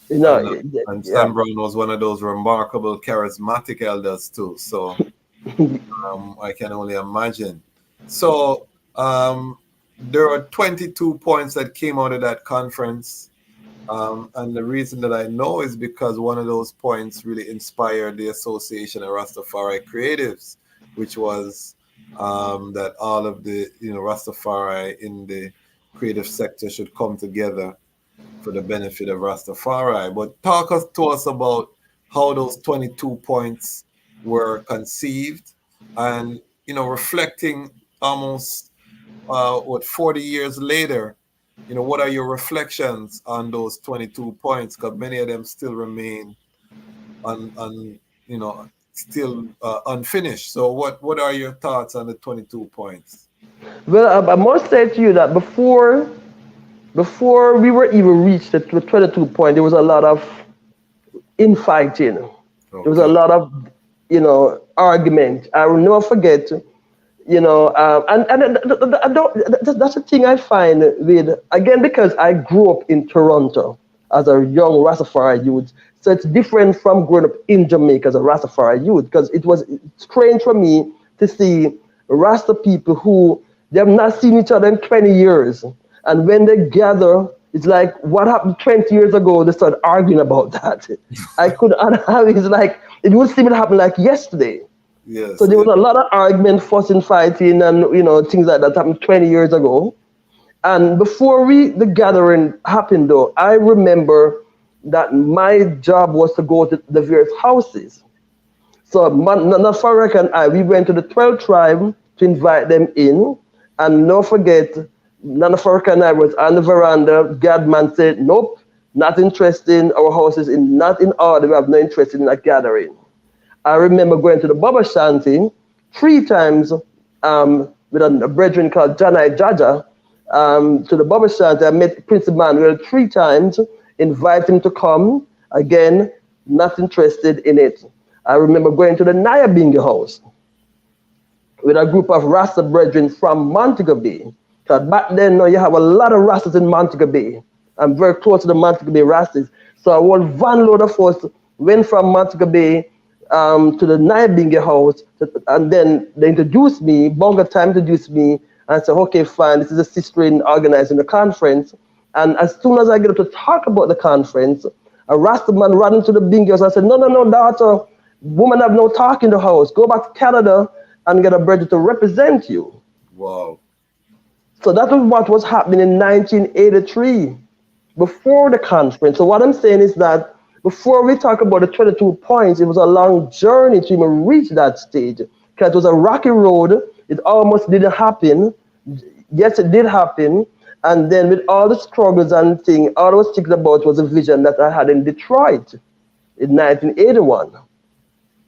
You know, And yeah. Stan Brown was one of those remarkable, charismatic elders too. So I can only imagine. So there are 22 points that came out of that conference. And the reason that I know is because one of those points really inspired the Association of Rastafari Creatives, which was that all of the Rastafari in the creative sector should come together for the benefit of Rastafari. But talk to us about how those 22 points were conceived, and reflecting almost 40 years later, what are your reflections on those 22 points? Because many of them still remain still unfinished. So what are your thoughts on the 22 points? Well, I must say to you that before we were even reached the 22 point, there was a lot of infighting. There was a Okay. lot of, argument. I will never forget, I don't, that's the thing I find with, again, because I grew up in Toronto as a young Rastafari youth. So it's different from growing up in Jamaica as a Rastafari youth, because it was strange for me to see Rasta people who they have not seen each other in 20 years. And when they gather, it's like, what happened 20 years ago? They start arguing about that. I could, it's like, it would seem to happen like yesterday. So Yes, there was yes. a lot of argument, fussing, fighting, and things like that happened 20 years ago. And before the gathering happened, though, I remember that my job was to go to the various houses. So Nafarek and I, we went to the 12 tribe to invite them in. And don't forget, Nana Faraka and I was on the veranda. Gadman said, nope, not interested. Our house is not in order. We have no interest in that gathering. I remember going to the Baba Shanti 3 times with a brethren called Janai Jaja to the Baba Shanti. I met Prince Emmanuel 3 times, invite him to come. Again, not interested in it. I remember going to the Nyabingi house with a group of Rasta brethren from Montague Bay. Because back then, you have a lot of Rastas in Montague Bay. I'm very close to the Montague Bay Rastas. So a whole van load of us went from Montague Bay to the Nyabingi house. And then they introduced me, Bonga Time introduced me, and said, okay, fine, this is a sister in organizing the conference. And as soon as I get up to talk about the conference, a Rasta man ran into the Bingi house and said, no, daughter, woman have no talk in the house. Go back to Canada and get a brother to represent you. Wow. So that was what was happening in 1983, before the conference. So what I'm saying is that before we talk about the 22 points, it was a long journey to even reach that stage, because it was a rocky road. It almost didn't happen. Yes, it did happen. And then with all the struggles and things, all I was thinking about was a vision that I had in Detroit in 1981.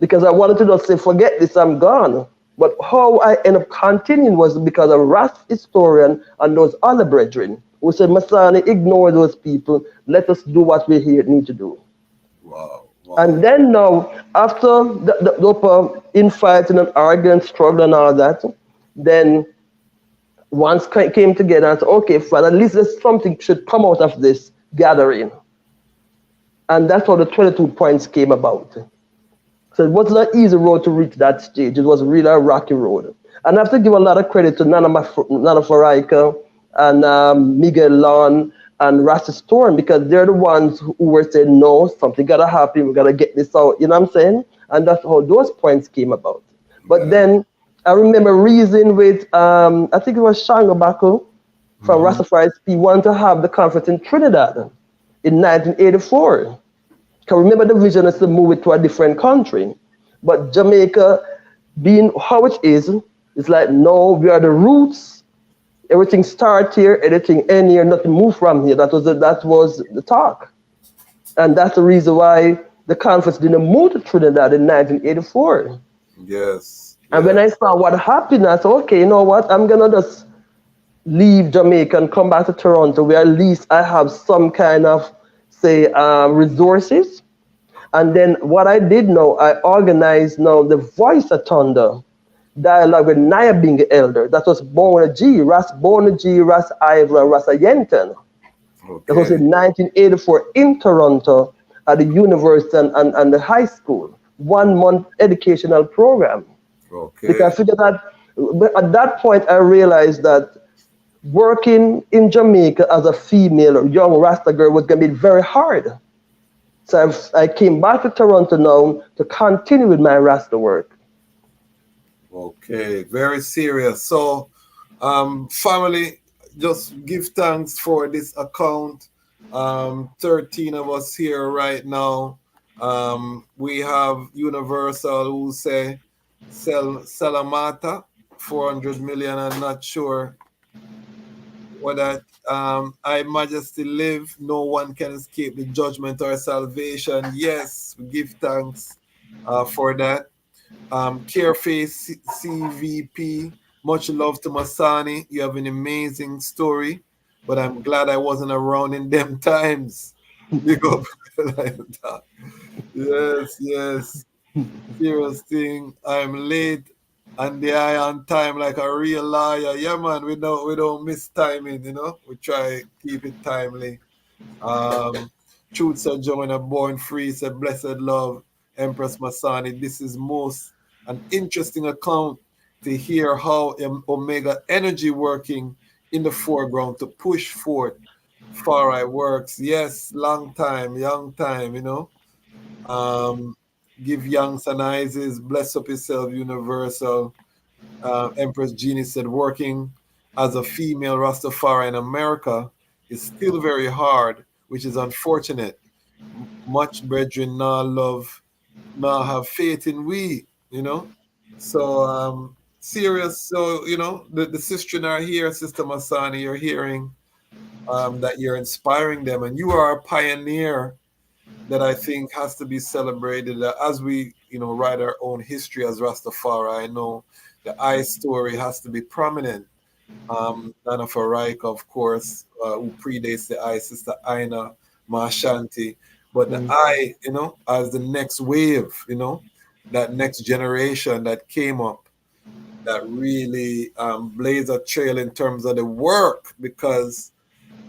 Because I wanted to just say, forget this, I'm gone. But how I ended up continuing was because of Rast historian and those other brethren who said, Masani, ignore those people. Let us do what we here need to do. Wow. Wow. And then now, after the infighting and arguing, struggle and all that, then once came together and said, okay, fine, at least there's something should come out of this gathering. And that's how the 22 points came about. So it wasn't an easy road to reach that stage. It was really a rocky road. And I have to give a lot of credit to Nana Faraika and Miguel Lon and Rasta Storm, because they're the ones who were saying, no, something gotta happen, we gotta get this out, you know what I'm saying? And that's how those points came about. But then I remember reasoning with, I think it was Shango Baku from Rastafari SP, wanted to have the conference in Trinidad in 1984. Because remember the vision is to move it to a different country. But Jamaica, being how it is, it's like, no, we are the roots. Everything starts here, everything end here, nothing move from here. That was the talk. And that's the reason why the conference didn't move to Trinidad in 1984. Yes. And when I saw what happened, I said, okay, you know what? I'm going to just leave Jamaica and come back to Toronto, where at least I have some kind of, say, resources. And then what I did now, I organized now the Voice of Thunder dialogue with Nyabing Elder. That was Bona G, Ras Bona G, Ras Ivor, and Ras Yenton. Okay. That was in 1984 in Toronto at the university and the high school. 1 month educational program. Okay. Because I figured that at that point I realized that working in Jamaica as a female or young Rasta girl was going to be very hard. So I came back to Toronto now to continue with my Rasta work. Okay, very serious. So, family, just give thanks for this account. 13 of us here right now. We have Universal who say Salamata, 400 million. I'm not sure whether I Majesty live, no one can escape the judgment or salvation. Yes, we give thanks for that. Careface CVP, much love to Masani. You have an amazing story, but I'm glad I wasn't around in them times. Big up like that. Yes. Serious thing. I'm late and the eye on time like a real liar. Yeah, man, we don't miss timing, you know. We try keep it timely. Truth said Joanna born free, said blessed love, Empress Masani. This is most an interesting account to hear how Omega energy working in the foreground to push forth Far Right works. Yes, long time, young time, you know. Give young Sanizes, bless up yourself, Universal. Empress Jeannie said, working as a female Rastafari in America is still very hard, which is unfortunate. Much brethren now love, now have faith in we, you know. So serious. So, you know, the sisters are here, Sister Masani, you're hearing that you're inspiring them, and you are a pioneer that I think has to be celebrated as we, you know, write our own history as Rastafari. I know the I story has to be prominent. Nana Faraika, of course, who predates the I, Sister Aina Marshanti. But the I, you know, as the next wave, you know, that next generation that came up, that really blazed a trail in terms of the work, because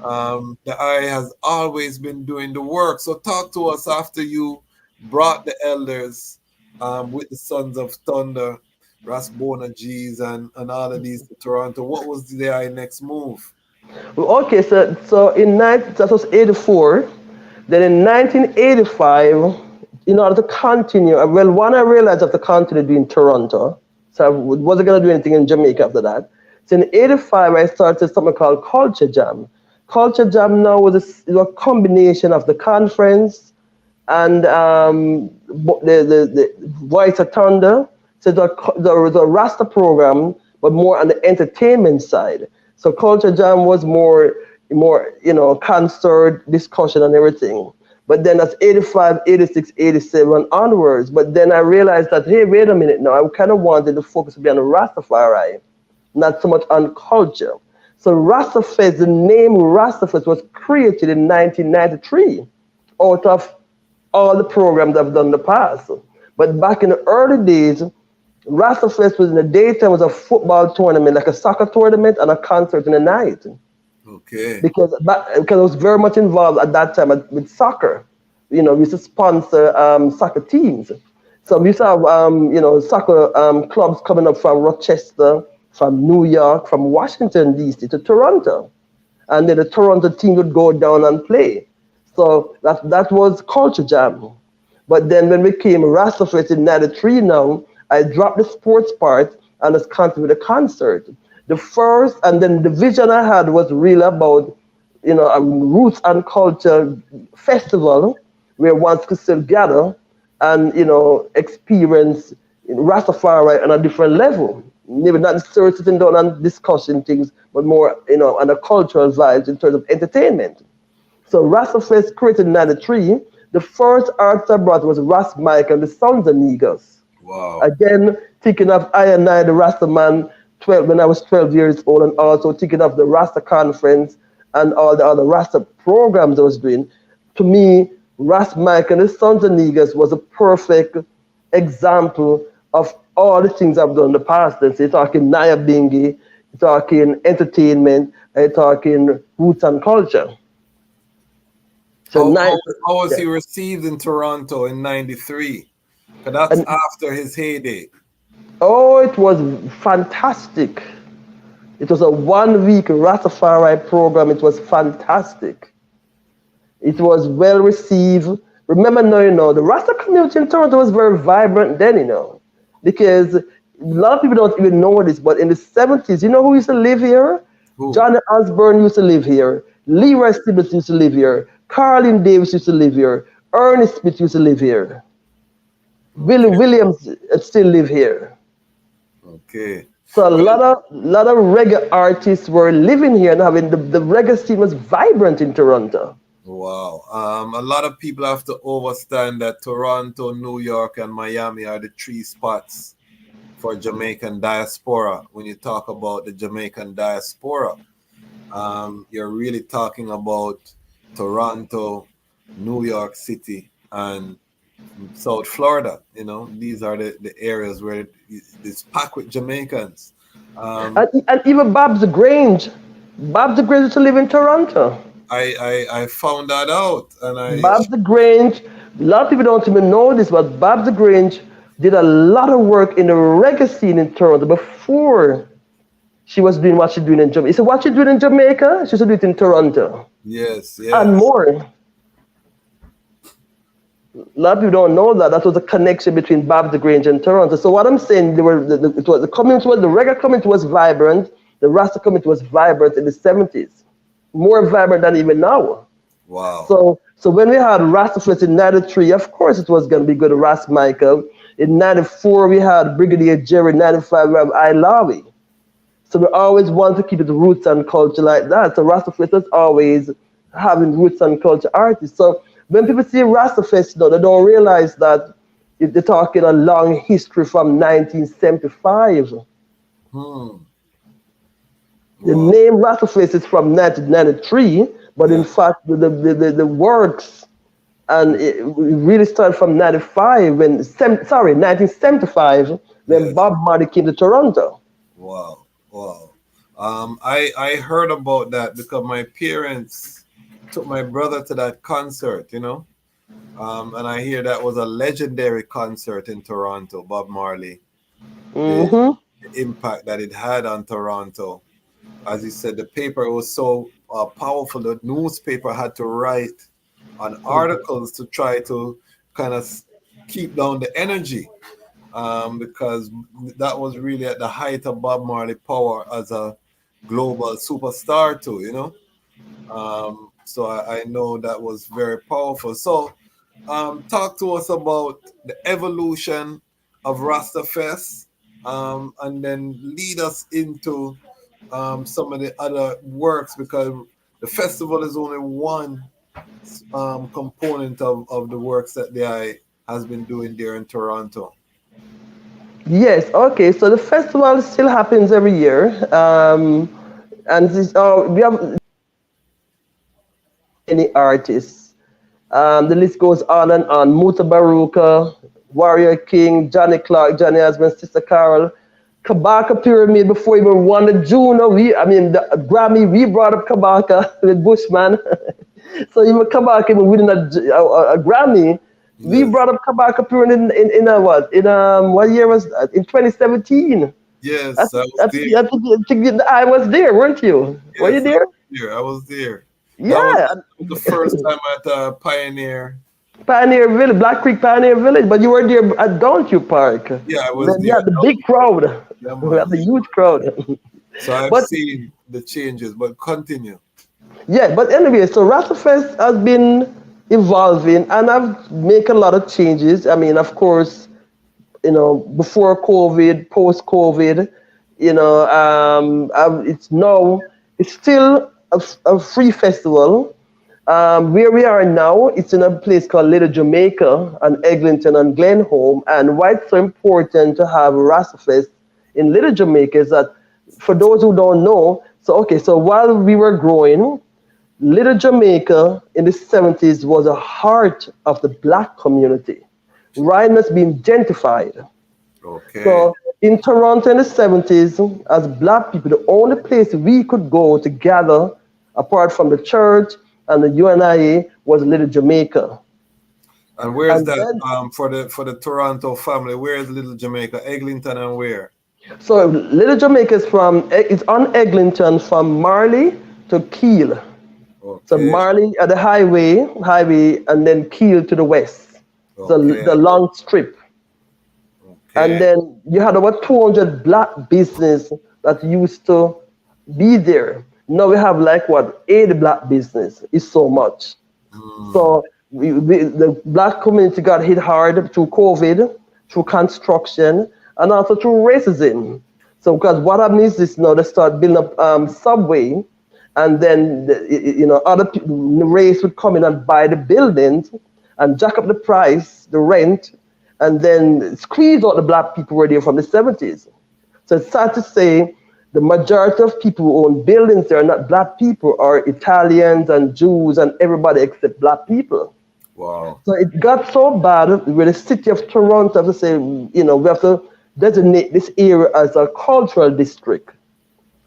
the I has always been doing the work. So talk to us after you brought the elders with the Sons of Thunder, Rasbona G's, and all of these to Toronto. What was the I next move? Okay, so that was 84. Then in 1985, in order to continue, well, one, I realized I have to continue doing Toronto. So I wasn't going to do anything in Jamaica after that. So in 85, I started something called Culture Jam. Culture Jam now was a combination of the conference and the Voice of Thunder. So there was a Rasta program, but more on the entertainment side. So Culture Jam was more, you know, concert, discussion and everything. But then that's 85, 86, 87 onwards. But then I realized that, hey, wait a minute now. I kind of wanted the focus to be on Rastafari, not so much on culture. So Rastafest, the name Rastafest was created in 1993 out of all the programs I've done in the past. But back in the early days, Rastafest was in the daytime, was a football tournament, like a soccer tournament and a concert in the night. Okay. Because I was very much involved at that time with soccer. You know, we used to sponsor soccer teams. So we used to have, you know, soccer clubs coming up from Rochester, from New York, from Washington, D.C. to Toronto. and then the Toronto team would go down and play. So that was culture jam. But then when we came Rastafari in '93 now, I dropped the sports part and just continued with the concert. The first, and then the vision I had was really about, a roots and culture festival where one could still gather and, experience Rastafari on a different level. Maybe not necessarily sitting down and discussing things, but more, on a cultural vibes in terms of entertainment. So Rastafest created in '93. The first artist I brought was Ras Mike and the Sons of Negus. Wow. Again, thinking of I and I, the Rasta man, when I was 12 years old, and also thinking of the Rasta Conference and all the other Rasta programs I was doing. To me, Ras Mike and the Sons of Negus was a perfect example of all the things I've done in the past. And so you're talking Naya Bingi, you're talking entertainment, you're talking roots and culture. So how was he received in Toronto in '93? Because that's after his heyday. Oh, it was fantastic. It was a 1-week Rastafari program. It was fantastic. It was well received. Remember now, the Rasta community in Toronto was very vibrant then, because a lot of people don't even know this, but in the 70s, you know who used to live here? Who? Johnny Osborne used to live here. Leroy Stibbles used to live here. Carlin Davis used to live here. Ernest Smith used to live here. Willie Williams still live here. Okay. So a lot of reggae artists were living here and having the reggae scene was vibrant in Toronto. Wow. A lot of people have to understand that Toronto, New York, and Miami are the 3 spots for Jamaican diaspora. When you talk about the Jamaican diaspora, you're really talking about Toronto, New York City, and South Florida. These are the areas where it's packed with Jamaicans. And even Babs Grange. Babs Grange used to live in Toronto. I found that out. And Babs Grange, a lot of people don't even know this, but Babs Grange did a lot of work in the reggae scene in Toronto before she was doing what she's doing in Jamaica. So what she's doing in Jamaica, she used to do it in Toronto. Yes. And more. A lot of people don't know that. That was a connection between Babs Grange and Toronto. So what I'm saying, the reggae community was vibrant, the Rasta community was vibrant in the 70s. More vibrant than even now. Wow. So when we had Rastafari in '93, of course it was going to be good to Ras Michael. In '94 we had Brigadier Jerry. '95 we have I Lawi. So we always want to keep it roots and culture like that. So Rastafari was always having roots and culture artists. So when people see Rastafari, they don't realize that they're talking a long history from 1975. The name Rastafari is from 1993, but in fact, the works and it really started from 1975 when Bob Marley came to Toronto. Wow. I heard about that because my parents took my brother to that concert, and I hear that was a legendary concert in Toronto, Bob Marley. The impact that it had on Toronto. As you said, the paper was so powerful. The newspaper had to write on articles to try to kind of keep down the energy because that was really at the height of Bob Marley power as a global superstar too, so I know that was very powerful. So talk to us about the evolution of Rastafest and then lead us into some of the other works, because the festival is only one component of the works that the I has been doing there in Toronto. Yes, okay. So the festival still happens every year. And we have many artists. The list goes on and on. Muta Baruka, Warrior King, Johnny Clark, Johnny Osmond, Sister Carol, Kabaka Pyramid before he even won the Juno. The Grammy, we brought up Kabaka with Bushman. So even Kabaka even winning a Grammy. We brought up Kabaka Pyramid in what year was that? In 2017. Yes, I was there. I was there, weren't you? Were you Yes, there? I was there. That was Yeah. the first time at Pioneer. Pioneer Village, Black Creek Pioneer Village, but you were there at Downview Park. Yeah, I was When we there. had the big crowd. Yeah, We had man. the huge crowd. So I've But seen the changes, but continue. yeah, but anyway, so Rastafest has been evolving and I've made a lot of changes. I mean, of course, before COVID, post COVID, it's still a free festival. Where we are now, it's in a place called Little Jamaica and Eglinton and Glenholm. And why it's so important to have Rastafest in Little Jamaica is that, for those who don't know, so while we were growing, Little Jamaica in the 70s was a heart of the black community. Right now it's being gentrified. Okay. So in Toronto in the 70s, as black people, the only place we could go to gather, apart from the church and the UNIA, was Little Jamaica. And where's And that then, for the Toronto family? Where is Little Jamaica? Eglinton and where? so Little Jamaica it's on Eglinton from Marley to Kiel. So Okay. Marley at the highway, and then Kiel to the west. So Okay. the long strip. And Okay. then you had about 200 black business that used to be there. Now we have 80 black business. It's so much. So the black community got hit hard through COVID, through construction, and also through racism. So because what happens is now they start building up subway, and then other people, race would come in and buy the buildings and jack up the price, the rent, and then squeeze out the black people who were there from the 70s. So it's sad to say the majority of people who own buildings there are not black people, are Italians and Jews and everybody except black people. Wow. So it got so bad where the city of Toronto have to say, we have to designate this area as a cultural district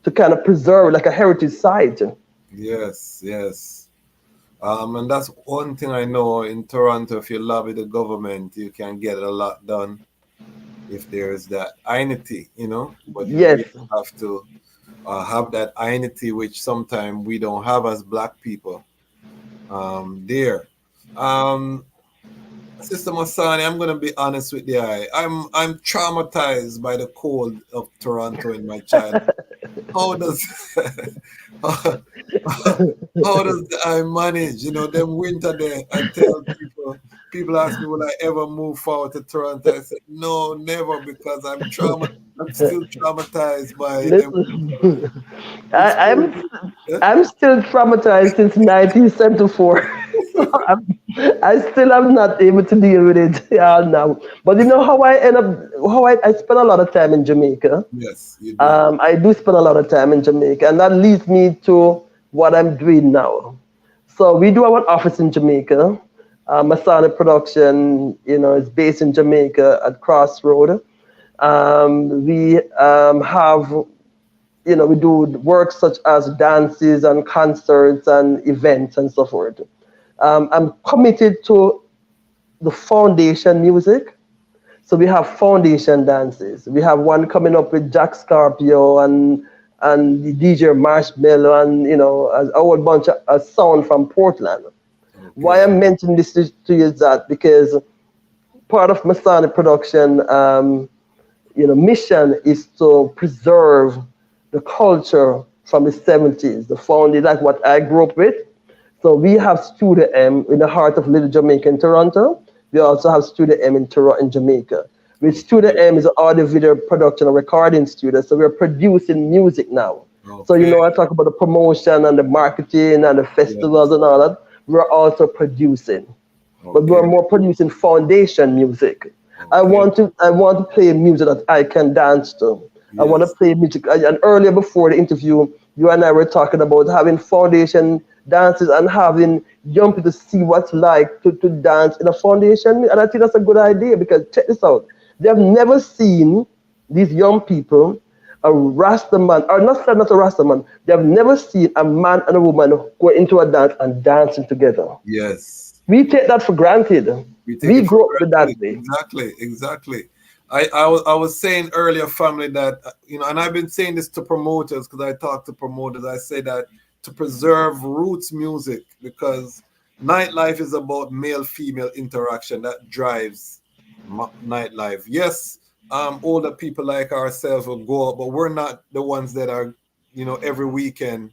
to kind of preserve like a heritage site. Yes, yes. And that's one thing I know in Toronto. If you lobby the government, you can get a lot done if there is that unity, But you Yes. really have to have that unity, which sometimes we don't have as black people. There. Sister Masani, I'm gonna be honest with you. I'm traumatized by the cold of Toronto in my childhood. How does how does I manage? Them winter there. I tell people ask me, will I ever move forward to Toronto? I said, no, never, because I'm still traumatized by them. Listen, It's I, I'm crazy. Yeah? I'm still traumatized since 1974. So I still am not able to deal with it now. But you know how I end up, I spend a lot of time in Jamaica. Yes, you do. I do spend a lot of time in Jamaica, and that leads me to what I'm doing now. So we do have an office in Jamaica. Masani Production, is based in Jamaica at Crossroad. We have, we do work such as dances and concerts and events and so forth. I'm committed to the foundation music. So we have foundation dances. We have one coming up with Jack Scorpio and the DJ Marshmallow and a whole bunch of sound from Portland. Why I'm mentioning this to you is that because part of Masani Production, mission is to preserve the culture from the 70s, the founding, like what I grew up with. So we have Studio M in the heart of Little Jamaica in Toronto. We also have Studio M in Toronto, in Jamaica. Which Studio M is an audio video production and recording studio. So we're producing music now. Okay. So I talk about the promotion and the marketing and the festivals and all that. We're also producing. But we're more producing foundation music. I want to play music that I can dance to. Yes. I want to play music. And earlier before the interview, you and I were talking about having foundation dances and having young people see what's like to dance in a foundation. And I think that's a good idea because check this out. They have never seen, these young people, a Rasta man, or not a Rasta man, they have never seen a man and a woman go into a dance and dancing together. Yes. We take that for granted. We grew up with that way. Exactly. I was saying earlier, family, that and I've been saying this to promoters because I talk to promoters. I say that to preserve roots music, because nightlife is about male-female interaction that drives nightlife. Yes, older people like ourselves will go out, but we're not the ones that are, every weekend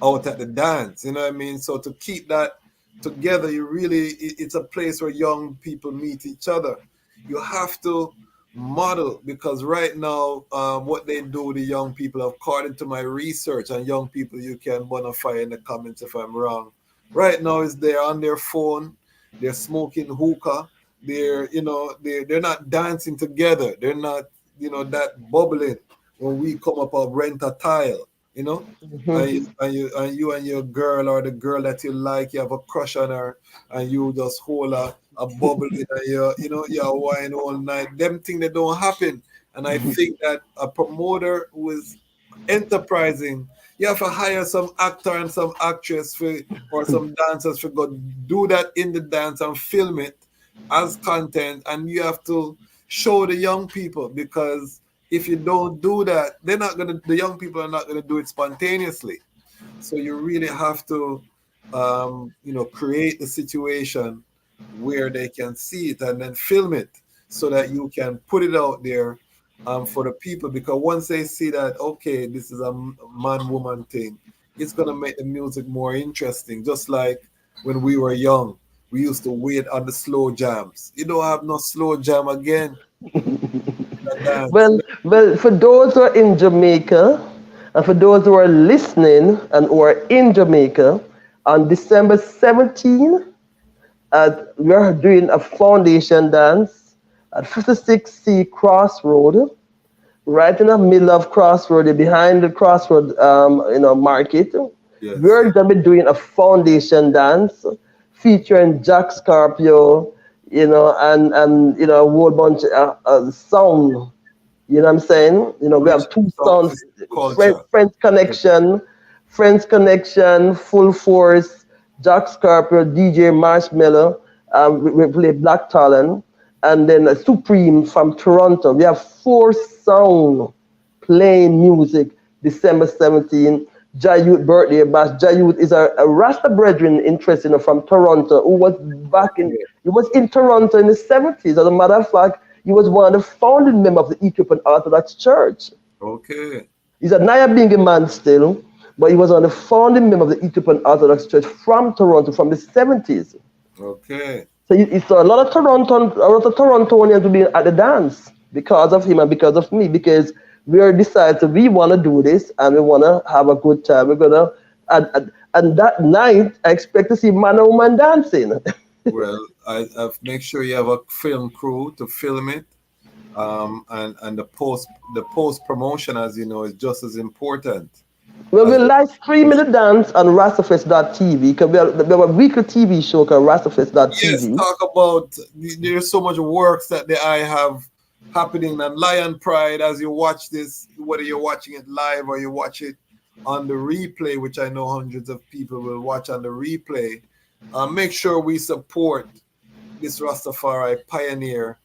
out at the dance. You know what I mean? So to keep that together, it's a place where young people meet each other. You have to model, because right now, what they do, the young people, according to my research, and young people, you can bonafide in the comments if I'm wrong. Right now, is they're on their phone, they're smoking hookah, they're not dancing together. They're not, that bubbling when we come up or rent a tile, and you and your girl, or the girl that you like, you have a crush on her, and you just hold a bubble in, and you're wine all night. Them things that don't happen. And I think that a promoter who is enterprising, you have to hire some actor and some actress or some dancers for go do that in the dance and film it as content, and you have to show the young people, because if you don't do that, the young people are not gonna do it spontaneously. So you really have to create the situation where they can see it and then film it, so that you can put it out there for the people, because once they see that, okay, this is a man-woman thing, it's gonna make the music more interesting. Just like when we were young, we used to wait on the slow jams. You don't have no slow jam again. Well, for those who are in Jamaica, and for those who are listening and who are in Jamaica, on December 17th, we are doing a foundation dance at 56C Crossroad, right in the middle of Crossroad, behind the Crossroad, market. Yes. We're gonna be doing a foundation dance featuring Jack Scorpio, and a whole bunch of sound. You know what I'm saying? We have two sounds: Friends Connection, Full Force, Jack Scorpio, DJ Marshmallow. We play Black Talon, and then Supreme from Toronto. We have 4 sound playing music December 17th. Jayut birthday bash. Jayut is a Rasta brethren interested from Toronto, who was in Toronto in the 70s. As a matter of fact, he was one of the founding members of the Ethiopian Orthodox Church. Okay. He's a Nyabingi man still, but he was one of the founding members of the Ethiopian Orthodox Church from Toronto from the 70s. Okay. So you saw a lot of Torontonians to be at the dance because of him and because of me, because we are decided we want to do this and we want to have a good time. We're gonna and that night I expect to see man and woman dancing. Well, I make sure you have a film crew to film it, and the post promotion, as you know, is just as important. Well, we'll live stream the dance on Rastafest.tv, because we have a weekly TV show called Rastafest.tv. Yes, talk about, there's so much works that I have happening on Lion Pride. As you watch this, whether you're watching it live or you watch it on the replay, which I know hundreds of people will watch on the replay, make sure we support this Rastafari pioneer.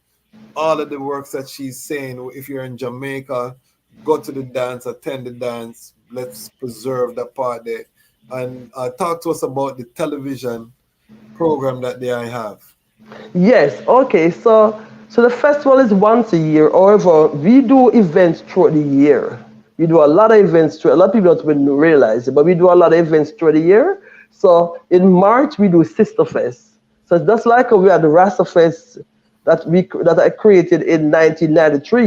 All of the works that she's saying, if you're in Jamaica, go to the dance, attend the dance. Let's preserve that part there. And talk to us about the television program that they have. Yes, okay. So the festival is once a year. However, we do events throughout the year. We do a lot of events. A lot of people don't even realize it, but we do a lot of events throughout the year. So in March, we do Sister Fest. So just like we had the Rasta Fest that I created in 1993,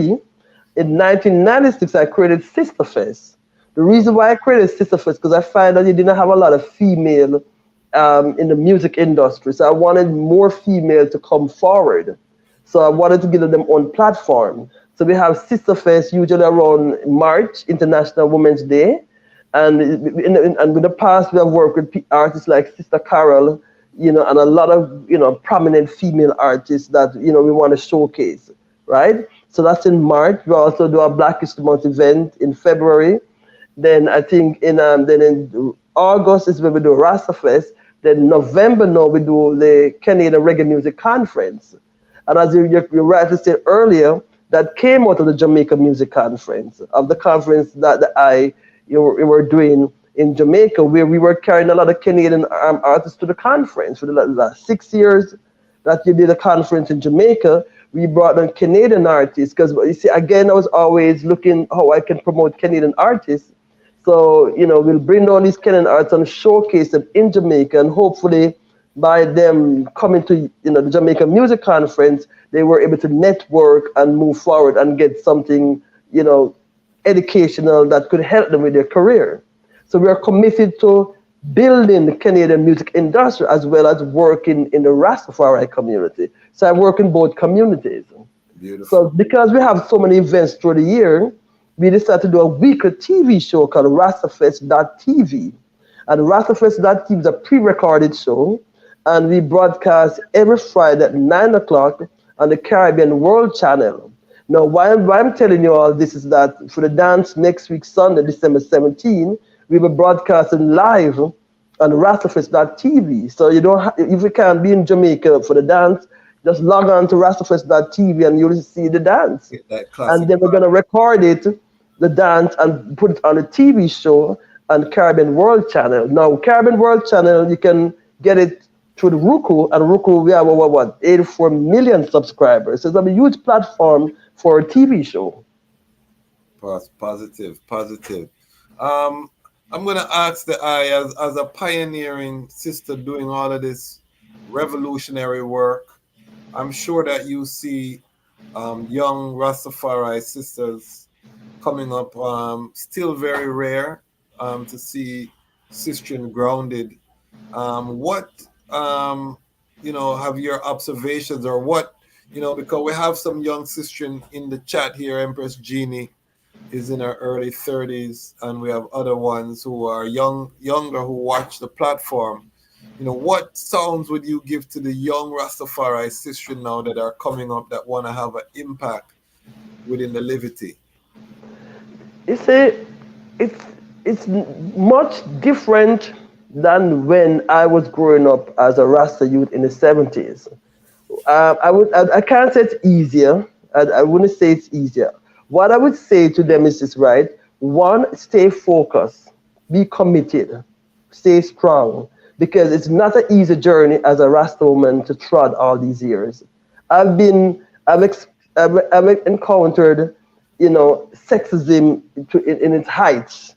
in 1996, I created Sister Fest. The reason why I created Sister Fest, because I find that you didn't have a lot of female in the music industry. So I wanted more female to come forward. So I wanted to give them their own platform. So we have Sister Fest usually around March, International Women's Day. And in the past, we have worked with artists like Sister Carol, and a lot of, prominent female artists that, we want to showcase, right? So that's in March. We also do a Black History Month event in February. Then I think in August is when we do Rasta Fest. Then November now we do the Canadian Reggae Music Conference. And as you rightly said earlier, that came out of the Jamaica Music Conference, of the conference that you were doing in Jamaica, where we were carrying a lot of Canadian artists to the conference for the last 6 years that you did a conference in Jamaica. We brought on Canadian artists because, you see, again, I was always looking how I can promote Canadian artists. So, we'll bring down these Canadian artists and showcase them in Jamaica, and hopefully by them coming to the Jamaica Music Conference, they were able to network and move forward and get something educational that could help them with their career. So we are committed to building the Canadian music industry as well as working in the Rastafari community. So I work in both communities. Beautiful. So because we have so many events through the year, we decided to do a weekly TV show called Rastafest.tv. And Rastafest.tv is a pre-recorded show, and we broadcast every Friday at 9 o'clock on the Caribbean World Channel. Now, why I'm telling you all this is that for the dance next week, Sunday, December 17, we will broadcasting live on Rastafest.tv. So if you can't be in Jamaica for the dance, just log on to Rastafest.tv and you'll see the dance. And then we're going to record the dance, and put it on a TV show on Caribbean World Channel. Now, Caribbean World Channel, you can get it through the Roku, and Roku, we have 84 million subscribers. So it's a huge platform for a TV show. Positive. I'm going to ask as a pioneering sister doing all of this revolutionary work, I'm sure that you see young Rastafari sisters coming up, still very rare to see Sisterian grounded. What have your observations, or what, because we have some young Sisterian in the chat here. Empress Jeannie is in her early 30s, and we have other ones who are younger who watch the platform. What sounds would you give to the young Rastafari Sisterian now that are coming up that want to have an impact within the Livity? You see, it's much different than when I was growing up as a Rasta youth in the 70s. I can't say it's easier. I wouldn't say it's easier. What I would say to them is this, right? One, stay focused, be committed, stay strong, because it's not an easy journey as a Rasta woman to trod all these years. I've encountered, sexism in its heights,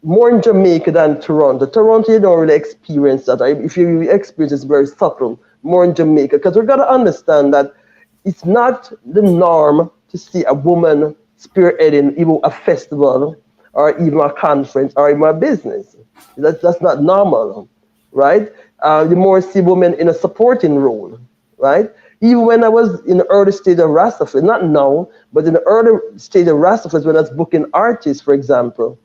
more in Jamaica than Toronto. Toronto, you don't really experience that. If you experience it, it's very subtle, more in Jamaica, because we've got to understand that it's not the norm to see a woman spearheading even a festival or even a conference or even a business. That's not normal, right? You more see women in a supporting role, right? Even when I was in the early stage of Rastafari, not now, but in the early stage of Rastafari, when I was booking artists, for example,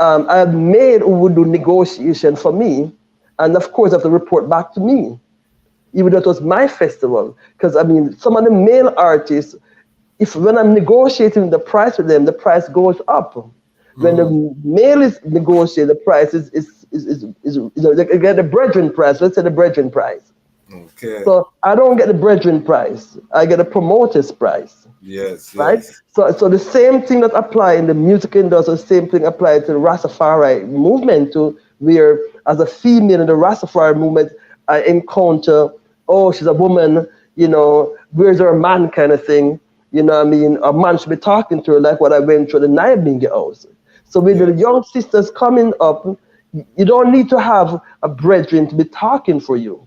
I had maid who would do negotiation for me, and of course have to report back to me, even though it was my festival. Because some of the male artists, when I'm negotiating the price with them, the price goes up. When the male is negotiating, the price is they get the brethren price. Let's say the brethren price. Okay. So I don't get the brethren price. I get a promoter's price. Yes. Right. So the same thing that apply in the music industry, the same thing applies to the Rastafari movement too, where as a female in the Rastafari movement, I encounter, she's a woman, where's her man kind of thing. A man should be talking to her like what I went through the Nyabingi house. So with the young sisters coming up, you don't need to have a brethren to be talking for you.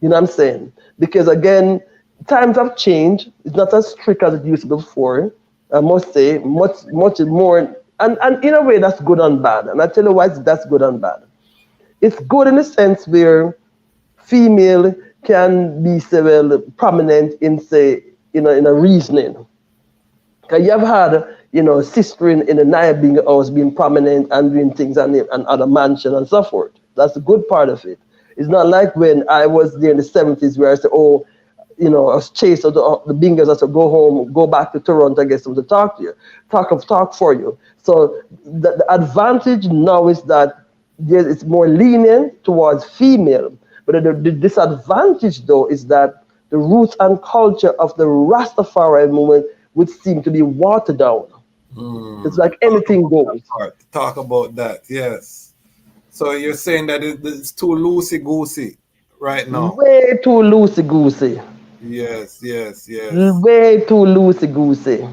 You know what I'm saying? Because again, times have changed. It's not as strict as it used to be before. I must say, much more. And in a way, that's good and bad. And I tell you why that's good and bad. It's good in the sense where female can be prominent in, in a reasoning. Because you have had, sister in the Nyabingi house being prominent and doing things and other mansion and so forth. That's the good part of it. It's not like when I was there in the 70s where I said, I was chased out the bingers. I said, go home, go back to Toronto, I get someone to talk to you, talk for you. So the advantage now is that it's more lenient towards female. But the disadvantage, though, is that the roots and culture of the Rastafari movement would seem to be watered down. It's like anything goes. Talk about that, yes. So you're saying that it's too loosey-goosey right now? Way too loosey-goosey. Yes. Way too loosey-goosey.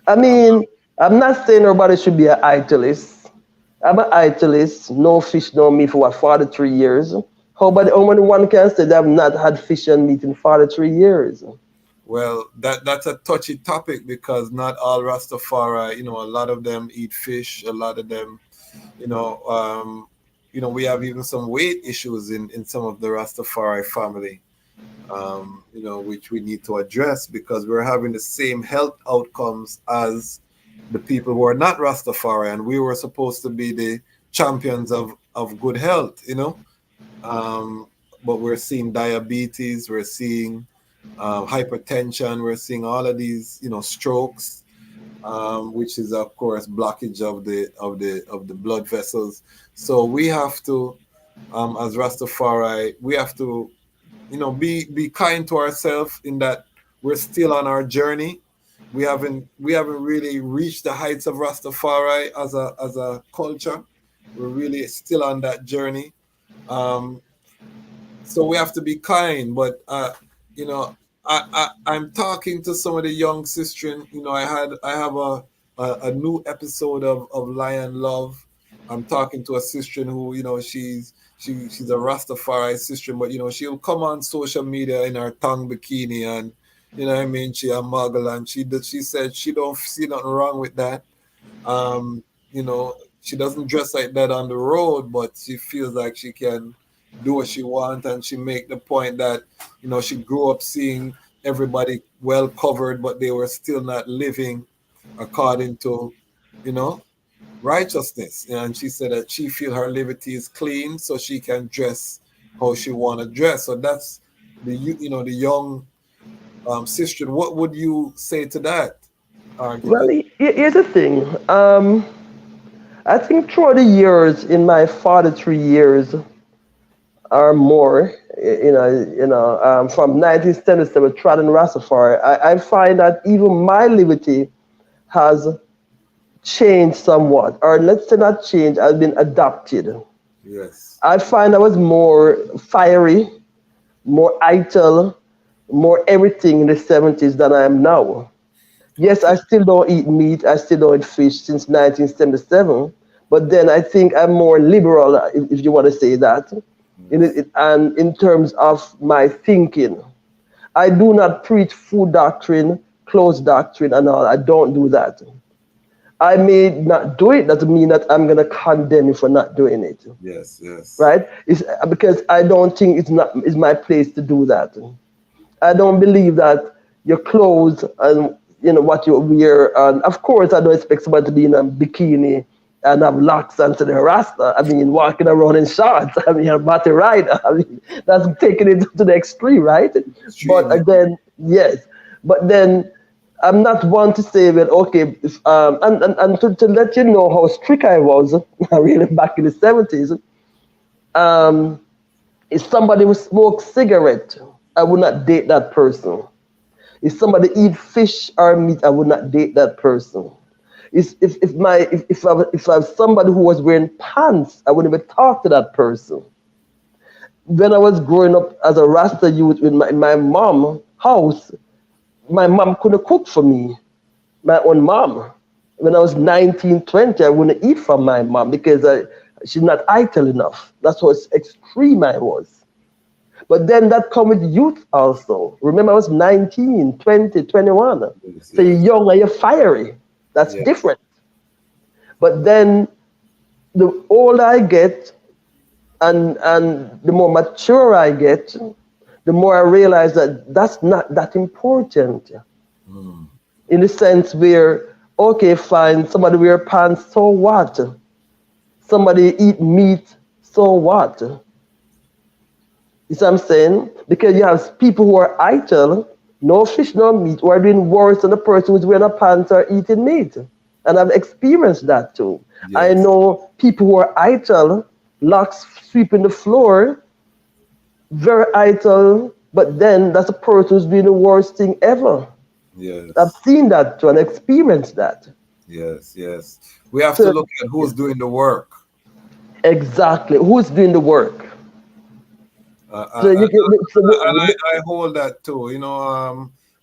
I mean, I'm not saying everybody should be an italist. I'm an italist, no fish, no meat for 43 years. How many one can say they have not had fish and meat in 43 years? Well, that's a touchy topic because not all Rastafari, a lot of them eat fish. A lot of them, we have even some weight issues in some of the Rastafari family, which we need to address because we're having the same health outcomes as the people who are not Rastafari, and we were supposed to be the champions of good health, but we're seeing diabetes, we're seeing hypertension, we're seeing all of these, strokes, which is of course blockage of the blood vessels. So we have to, as Rastafari, we have to, be kind to ourselves in that we're still on our journey. We haven't really reached the heights of Rastafari as a culture. We're really still on that journey. So we have to be kind, but I'm talking to some of the young sisters. I have a new episode of Lion Love. I'm talking to a sister who, she's a Rastafari sister, but she'll come on social media in her tongue bikini and she a muggle, and she said she don't see nothing wrong with that. She doesn't dress like that on the road, but she feels like she can do what she wants, and she make the point that she grew up seeing everybody well covered, but they were still not living according to righteousness. And she said that she feel her liberty is clean, so she can dress how she want to dress. So that's the young sister. What would you say to that argument? Well, here's the thing. I think throughout the years, in my 43 years or more, from 1977, Tradden Rastafari, I find that even my liberty has changed somewhat, or let's say not changed, has been adopted. Yes. I find I was more fiery, more idle, more everything in the 70s than I am now. Yes, I still don't eat meat, I still don't eat fish since 1977, but then I think I'm more liberal, if you want to say that, and in terms of my thinking. I do not preach food doctrine, clothes doctrine, and all. I don't do that. I may not do it, doesn't mean that I'm going to condemn you for not doing it. Yes. Right? It's because I don't think it's my place to do that. I don't believe that your clothes and what you wear, and of course I don't expect somebody to be in a bikini and have locks and to the Rasta. I mean, walking around in shorts. I mean, a body rider. I mean, that's taking it to the extreme, right? But again, yes. But then I'm not one to say that, okay, and to let you know how strict I was, really back in the 70s, if somebody would smoke cigarette, I would not date that person. If somebody eat fish or meat, I would not date that person. If I have somebody who was wearing pants, I wouldn't even talk to that person. When I was growing up as a Rasta youth in my mom's house, my mom couldn't cook for me, my own mom. When I was 19, 20, I wouldn't eat from my mom because she's not idle enough. That's how extreme I was. But then that comes with youth also. Remember, I was 19, 20, 21. Yes, so you're young and you're fiery. That's different. But then the older I get and the more mature I get, the more I realize that that's not that important. In the sense where, okay, fine, somebody wear pants, so what? Somebody eat meat, so what? You see what I'm saying? Because you have people who are idle, no fish, no meat, who are doing worse than the person who's wearing a pants or eating meat. And I've experienced that too. Yes. I know people who are idle, locks sweeping the floor, very idle, but then that's a person who's doing the worst thing ever. I've Yes. seen that too and experienced that. Yes. Yes. We have to So look at who's doing the work. exactly, who's doing the work? So And you can, so I hold that too.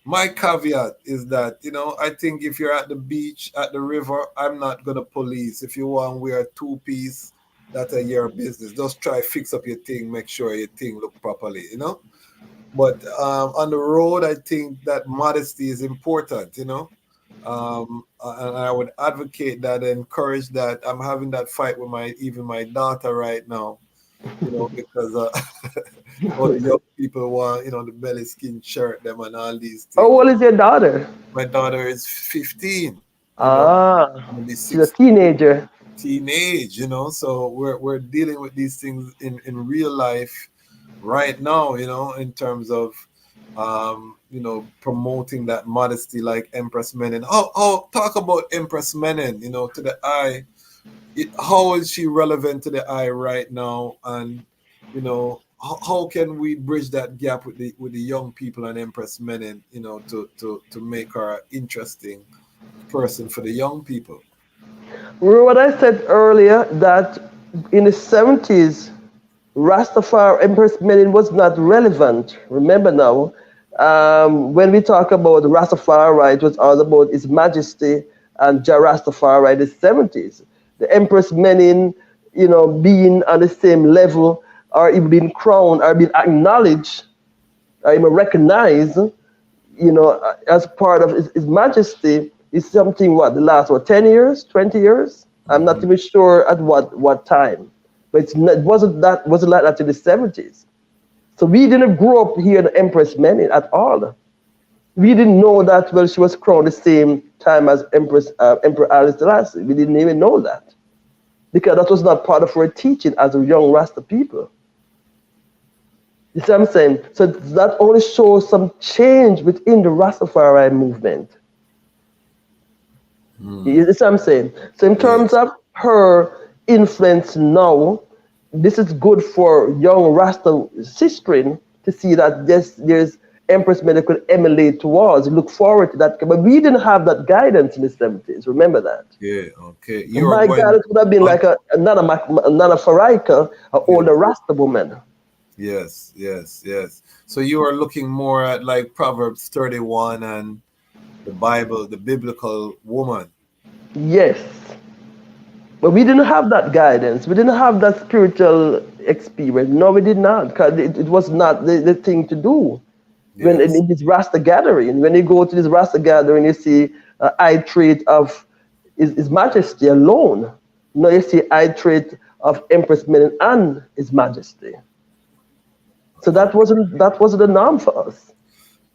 My caveat is that, I think if you're at the beach, at the river, I'm not gonna police. If you want to wear a two-piece, that's your business. Just try fix up your thing, make sure your thing look properly. But on the road, I think that modesty is important. And I would advocate that, encourage that. I'm having that fight with even my daughter right now, because all the young people want, the belly skin shirt, them and all these how things. old is your daughter? My daughter is 15, Ah, gonna be she's a 16, teenager. teenage. So we're dealing with these things in real life right now, in terms of promoting that modesty like Empress Menen. Oh, talk about Empress Menen, to the eye. How is she relevant to the eye right now? And how can we bridge that gap with the young people and Empress Menen, to make her an interesting person for the young people? Remember what I said earlier that in the 70s, Rastafari Empress Menen was not relevant. Remember now, when we talk about Rastafari, it was all about His Majesty and Jah Rastafari in the 70s. The Empress Menen, being on the same level or even being crowned or being acknowledged or even recognized, as part of His Majesty is something, what, the last, 10 years, 20 years? I'm not Mhm. even sure at what time. But wasn't like that in the 70s. So we didn't grow up here in Empress Menen at all. We didn't know that, well, she was crowned the same time as Emperor Alice Selassie. We didn't even know that. Because that was not part of her teaching as a young Rasta people. You see what I'm saying? So that only shows some change within the Rastafari movement. You see what I'm saying? So in terms Yes. of her influence now, this is good for young Rasta sisters to see that there's Empress men that could emulate towards, look forward to that. But we didn't have that guidance in the 70s. Remember that. Yeah. Okay. You are My going guidance would have been on. like another Farika, an Yes. older Rasta woman. Yes. Yes. Yes. So you are looking more at like Proverbs 31 and the Bible, the biblical woman. Yes. But we didn't have that guidance. We didn't have that spiritual experience. No, we did not, because it was not the thing to do. When Yes. in this Rasta gathering, when you go to this Rasta gathering, you see eye trait of His Majesty alone. No, you see eye trait of Empress Menen and His Majesty. So that wasn't the norm for us.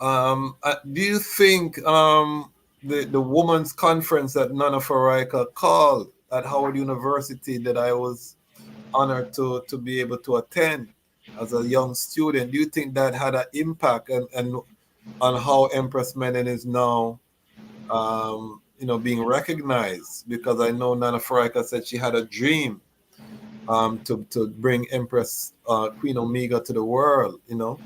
Do you think the women's conference that Nana Faraika called at Howard University that I was honored to be able to attend as a young student, do you think that had an impact and on how Empress Menen is now being recognized? Because I know Nana Faraika said she had a dream to bring Empress Queen Omega to the world. And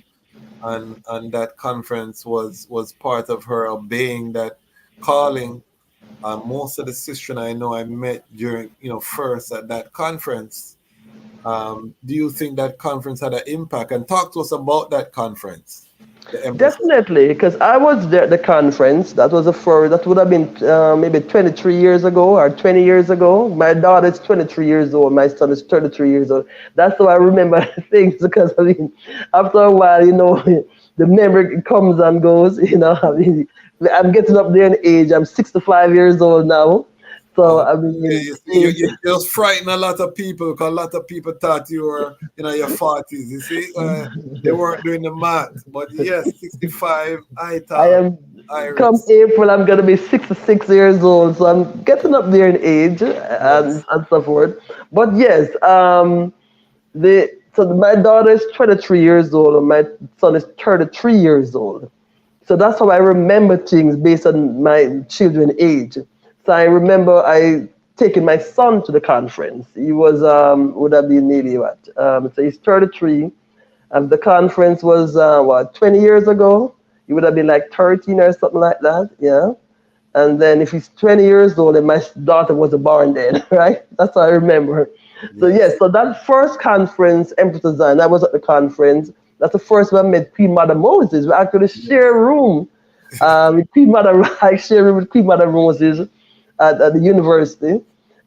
that conference was part of her obeying that calling. Most of the sisters I know I met during first at that conference. Do you think that conference had an impact? And talk to us about that conference, the Empress. Definitely, because I was there at the conference. That would have been maybe 23 years ago or 20 years ago. My daughter is 23 years old. My son is 33 years old. That's how I remember things, because after a while, the memory comes and goes. I'm getting up there in age. I'm 65 years old now. So You see, age. you just frighten a lot of people because a lot of people thought you were your 40s. You see, they weren't doing the math. But yes, 65, I I thought, am come Iris. April, I'm gonna be 66 years old, so I'm getting up there in age and, Yes. and so forth. But yes, my daughter is 23 years old and my son is 33 years old. So that's how I remember things based on my children age. So I remember I taking my son to the conference. He was would have been maybe what? So he's 33. And the conference was 20 years ago. he would have been like 13 or something like that, yeah. And then if he's 20 years old, then my daughter was born then, right? That's what I remember. So yes, Yes. so that first conference, Empress Design, I was at the conference. That's the first one I met Queen Mother Moses. We actually share a room with Queen Mother. I share a room with Queen Mother Moses at the university.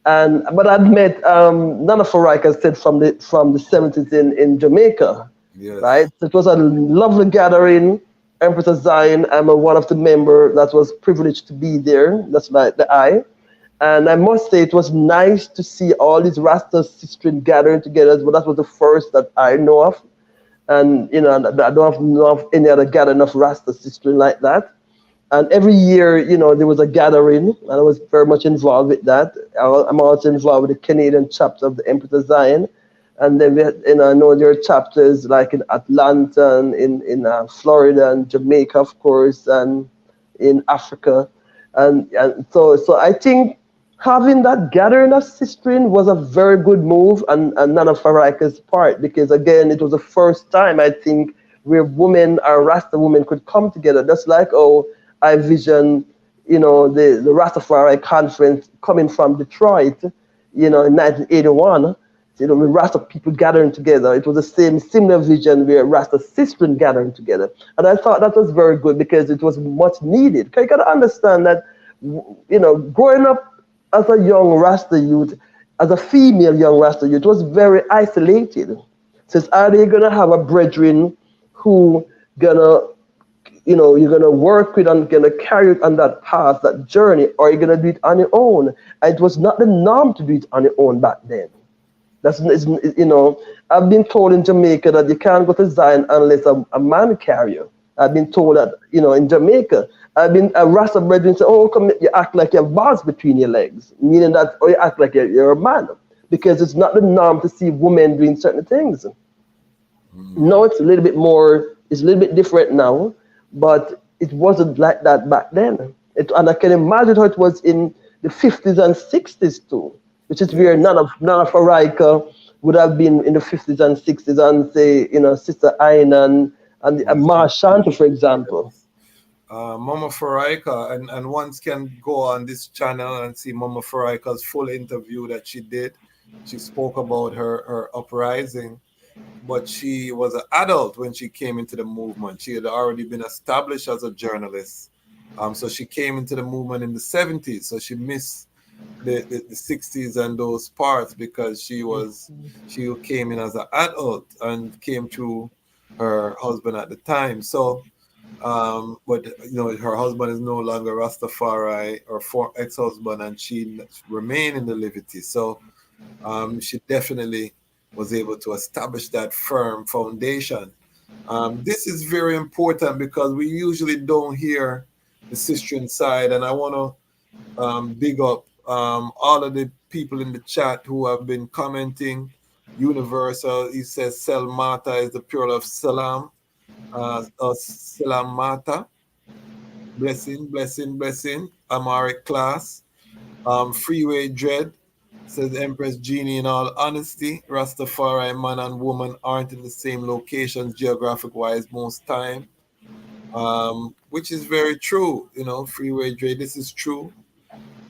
And but I'd met Nana Faraka said from the 70s in Jamaica, Yes. right? So it was a lovely gathering. Empress Zion, I'm one of the member that was privileged to be there. That's like the I. And I must say it was nice to see all these Rasta sisters gathering together. But that was the first that I know of. And you know, I don't know of any other gathering of Rasta sisters like that. And every year, you know, there was a gathering, and I was very much involved with that. I'm also involved with the Canadian chapter of the Empress Zion. And then we had, you know, I know there are chapters like in Atlanta, and in Florida, and Jamaica, of course, and in Africa. And so I think having that gathering of sistering was a very good move and Nana Faraka's part, because again, it was the first time I think where women or Rasta women could come together. Just like I vision, you know, the Rastafari conference coming from Detroit, you know, in 1981. You know, with Rasta people gathering together. It was the same similar vision where Rasta sisters gathering together. And I thought that was very good because it was much needed. Because you got to understand that, you know, growing up as a young Rasta youth, as a female young Rasta youth, was very isolated. Says, are they going to have a brethren who gonna, you know, you're gonna work with and gonna carry it on that path, that journey, or you're gonna do it on your own? And it was not the norm to do it on your own back then. That's, you know, I've been told in Jamaica that you can't go to Zion unless a man carry you. I've been told that, you know, in Jamaica. I've been a Rasta brethren say, oh, come, you act like you have balls between your legs, meaning that, or you act like you're a man, because it's not the norm to see women doing certain things. No, it's a little bit more, it's a little bit different now, but it wasn't like that back then. And I can imagine how it was in the 50s and 60s too, which is where Yes. none of Araika would have been in the 50s and 60s, and say, you know, Sister Aina and Ma Shanta, for example. Yes. Mama Faraika, and ones can go on this channel and see Mama Faraika's full interview that she did. She spoke about her uprising, but she was an adult when she came into the movement. She had already been established as a journalist. So she came into the movement in the 70s. So she missed the 60s and those parts because she came in as an adult and came through her husband at the time. So but you know, her husband is no longer Rastafari or ex-husband, and she remained in the Livity. So she definitely was able to establish that firm foundation. This is very important because we usually don't hear the sister side, and I want to big up all of the people in the chat who have been commenting. Universal, he says, Selmata is the plural of Salam, or Salamata. Blessing, blessing, blessing. Amaric class. Freeway Dread says Empress Genie, in all honesty, Rastafari man and woman aren't in the same locations geographic wise most time. Which is very true, you know, Freeway Dread, this is true.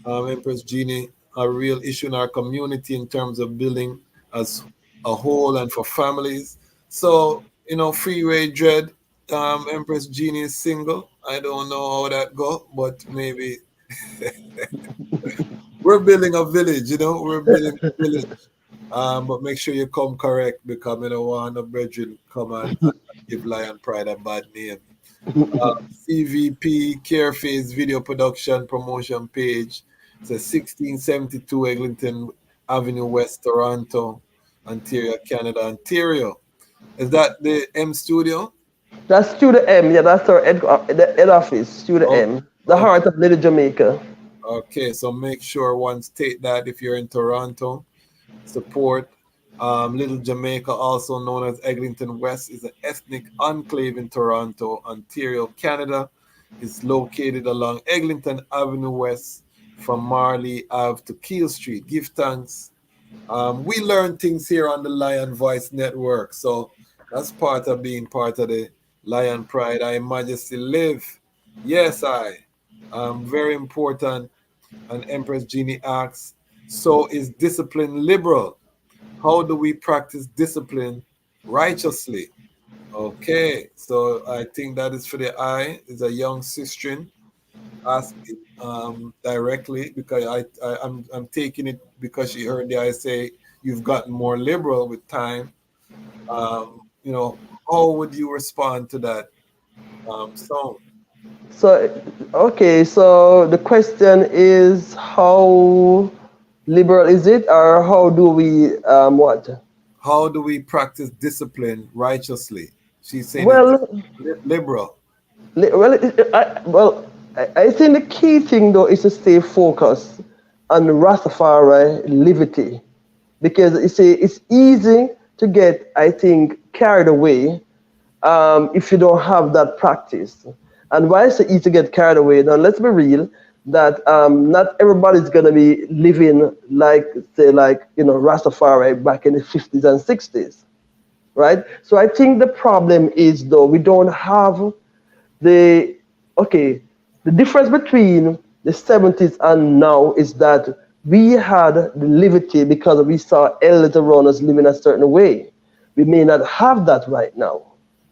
Empress Genie, a real issue in our community in terms of building as a whole and for families. So, you know, Freeway Dread, Empress Genie is single. I don't know how that go, but maybe we're building a village, you know, we're building a village. But make sure you come correct because I don't want no brethren come and give Lion Pride a bad name. CVP Careface Video Production Promotion Page. It's a 1672 Eglinton Avenue West, Toronto, Ontario, Canada, Ontario. Is that the M studio? That's Studio M, yeah, that's our the head office, Studio Oh, M, the heart of Little Jamaica. okay. So make sure one state that if you're in Toronto, support. Little Jamaica, also known as Eglinton West, is an ethnic enclave in Toronto, Ontario, Canada. It's located along Eglinton Avenue West from Marley Ave to Keel Street. Give thanks. We learn things here on the Lion Voice Network. So that's part of being part of the Lion Pride, I Majesty live. Yes, I. Very important. And Empress Jeannie asks, so is discipline liberal? How do we practice discipline righteously? Okay, so I think that is for the I. Is a young sister ask it directly, because I'm taking it because she heard the I say you've gotten more liberal with time. You know, how would you respond to that song? So, okay, so the question is how liberal is it, or how do we, what? How do we practice discipline righteously? She's saying it's Well, liberal. I think the key thing though is to stay focused on Rastafari liberty, because you see it's easy to get, I think, carried away if you don't have that practice. And why is it easy to get carried away? Now let's be real that not everybody's gonna be living like, say, like, you know, Rastafari back in the 50s and 60s, right? So I think the problem is though we don't have the okay. The difference between the 70s and now is that we had the liberty because we saw elders around us living a certain way. We may not have that right now.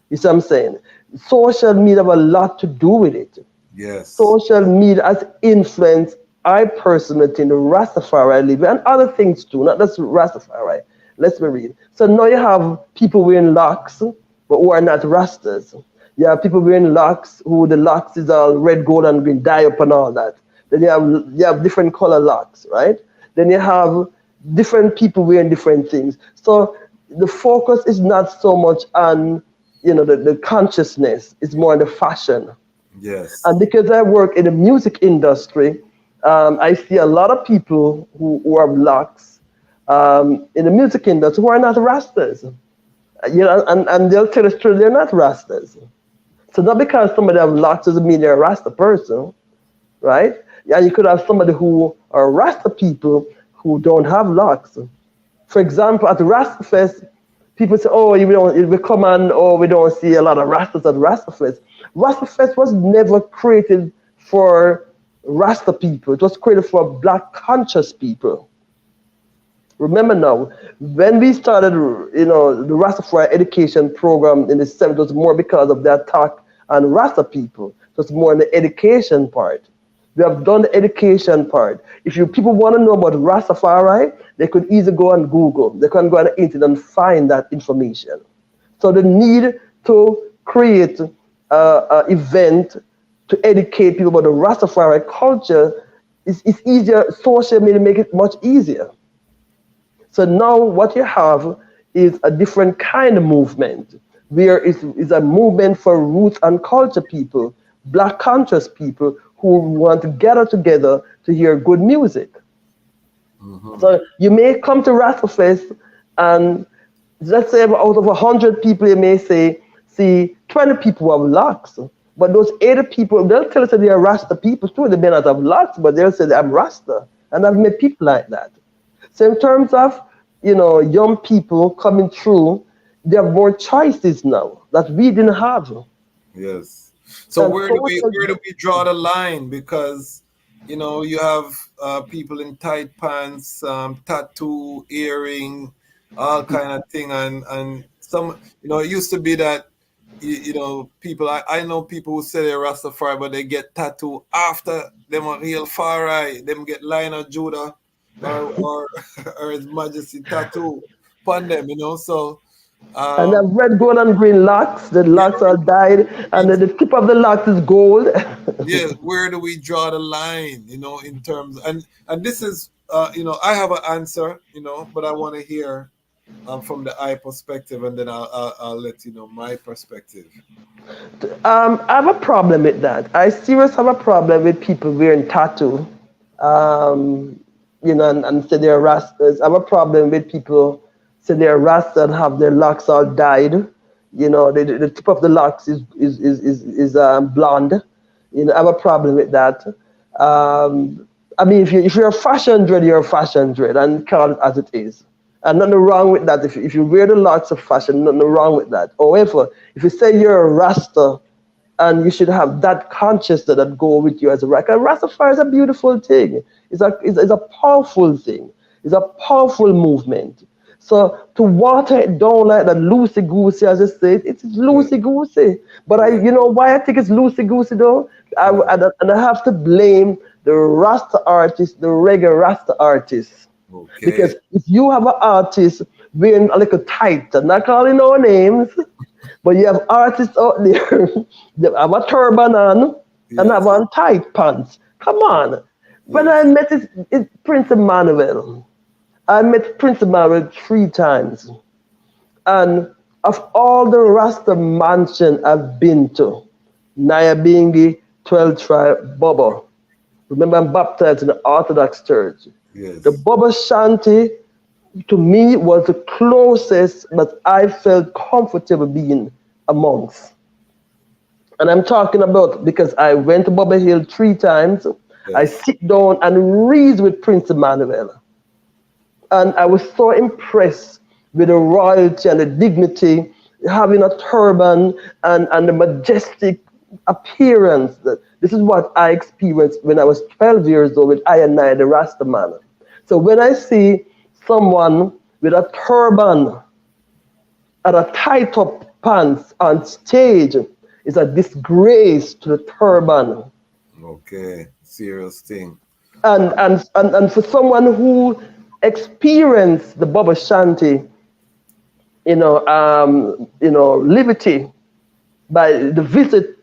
You see what I'm saying? Social media have a lot to do with it. Yes. Social media has influenced, I personally think, the Rastafari living and other things too, not just Rastafari. Let's be real. So now you have people wearing locks, but who are not Rastas. You have people wearing locks who the locks is all red, gold, and green, dye up and all that. Then you have different color locks, right? Then you have different people wearing different things. So the focus is not so much on, you know, the consciousness, it's more on the fashion. Yes. And because I work in the music industry, I see a lot of people who have locks in the music industry who are not Rastas. You know, and they'll tell us true, they're not Rastas. So not because somebody have locks doesn't mean they're a Rasta person, right? Yeah, you could have somebody who are Rasta people who don't have locks. For example, at the Rasta Fest, people say, "Oh, we come on, oh, we don't see a lot of Rastas at Rasta Fest." Rasta Fest was never created for Rasta people. It was created for Black conscious people. Remember now, when we started, you know, the Rastafari education program in the 70s, it was more because of the attack on Rasta people. It was more in the education part. We have done the education part. If people want to know about Rastafari, they could easily go on Google. They can go on the internet and find that information. So the need to create an event to educate people about the Rastafari culture is easier. Social media make it much easier. So now what you have is a different kind of movement, where it's a movement for roots and culture people, Black conscious people who want to gather together to hear good music. Mm-hmm. So you may come to Rastafest and let's say out of 100 people, you may see 20 people who have locks. But those 80 people, they'll tell us that they're Rasta people too. They may not have locks, but they'll say I'm Rasta. And I've met people like that. So in terms of, you know, young people coming through, they have more choices now that we didn't have. Yes. So where do we draw the line? Because, you know, you have people in tight pants, tattoo, earring, all kind of thing, and some, you know, it used to be that you know, people, I know people who say they're Rastafari, but they get tattoo after them a real far right, them get Lion of Judah or His Majesty tattoo upon them, you know. So and the red, gold, and green locks. The locks are dyed, and the tip of the locks is gold. Yeah, where do we draw the line, you know, in terms and this is you know, I have an answer, you know, but I want to hear from the I perspective, and then I'll let you know my perspective. I have a problem with that. I seriously have a problem with people wearing tattoo, you know, and say they're Rastas. I have a problem with people say they're Rasta and have their locks all dyed. You know, the tip of the locks is blonde. You know, I have a problem with that. I mean, if you're a fashion dread, you're a fashion dread, and call it as it is. And nothing wrong with that. If you wear the lots of fashion, nothing wrong with that. However, if you say you're a Rasta, and you should have that consciousness that go with you as a Rasta. Rastafari is a beautiful thing. It's a powerful thing. It's a powerful movement. So to water it down like that loosey goosey, as I said, it's loosey goosey. But you know why I think it's loosey goosey though? And I have to blame the Rasta artists, the reggae Rasta artists. Okay. Because if you have an artist wearing a little tight, I'm not calling no names, but you have artists out there that have a turban on and have on tight pants. Come on. When I met Prince Emmanuel, I met Prince Emmanuel 3 times. And of all the Rasta mansion I've been to, Nyabingi, 12 tribe, Bubba. Remember, I'm baptized in the Orthodox Church. Yes. The Bubba Shanty, to me, was the closest that I felt comfortable being amongst. And I'm talking about because I went to Bubba Hill 3 times. Yes. I sit down and read with Prince Emmanuel. And I was so impressed with the royalty and the dignity, having a turban and the majestic appearance. This is what I experienced when I was 12 years old with I and I, the Rasta man. So when I see someone with a turban and a tight up pants on stage, it's a disgrace to the turban. Okay, serious thing. And for someone who experienced the Bubba Shanty, liberty by the visit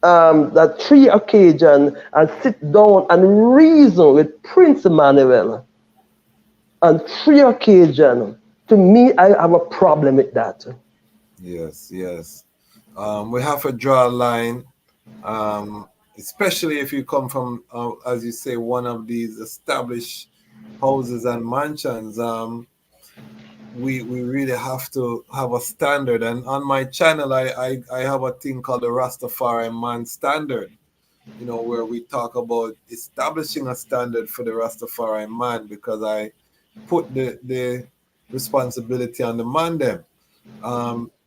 that 3 occasion and sit down and reason with Prince Emmanuel on 3 occasion, to me, I have a problem with that. Yes. We have to draw a line, especially if you come from, as you say, one of these established houses and mansions. We really have to have a standard. And on my channel, I have a thing called the Rastafari Man Standard, where we talk about establishing a standard for the Rastafari man, because I put the responsibility on the man them.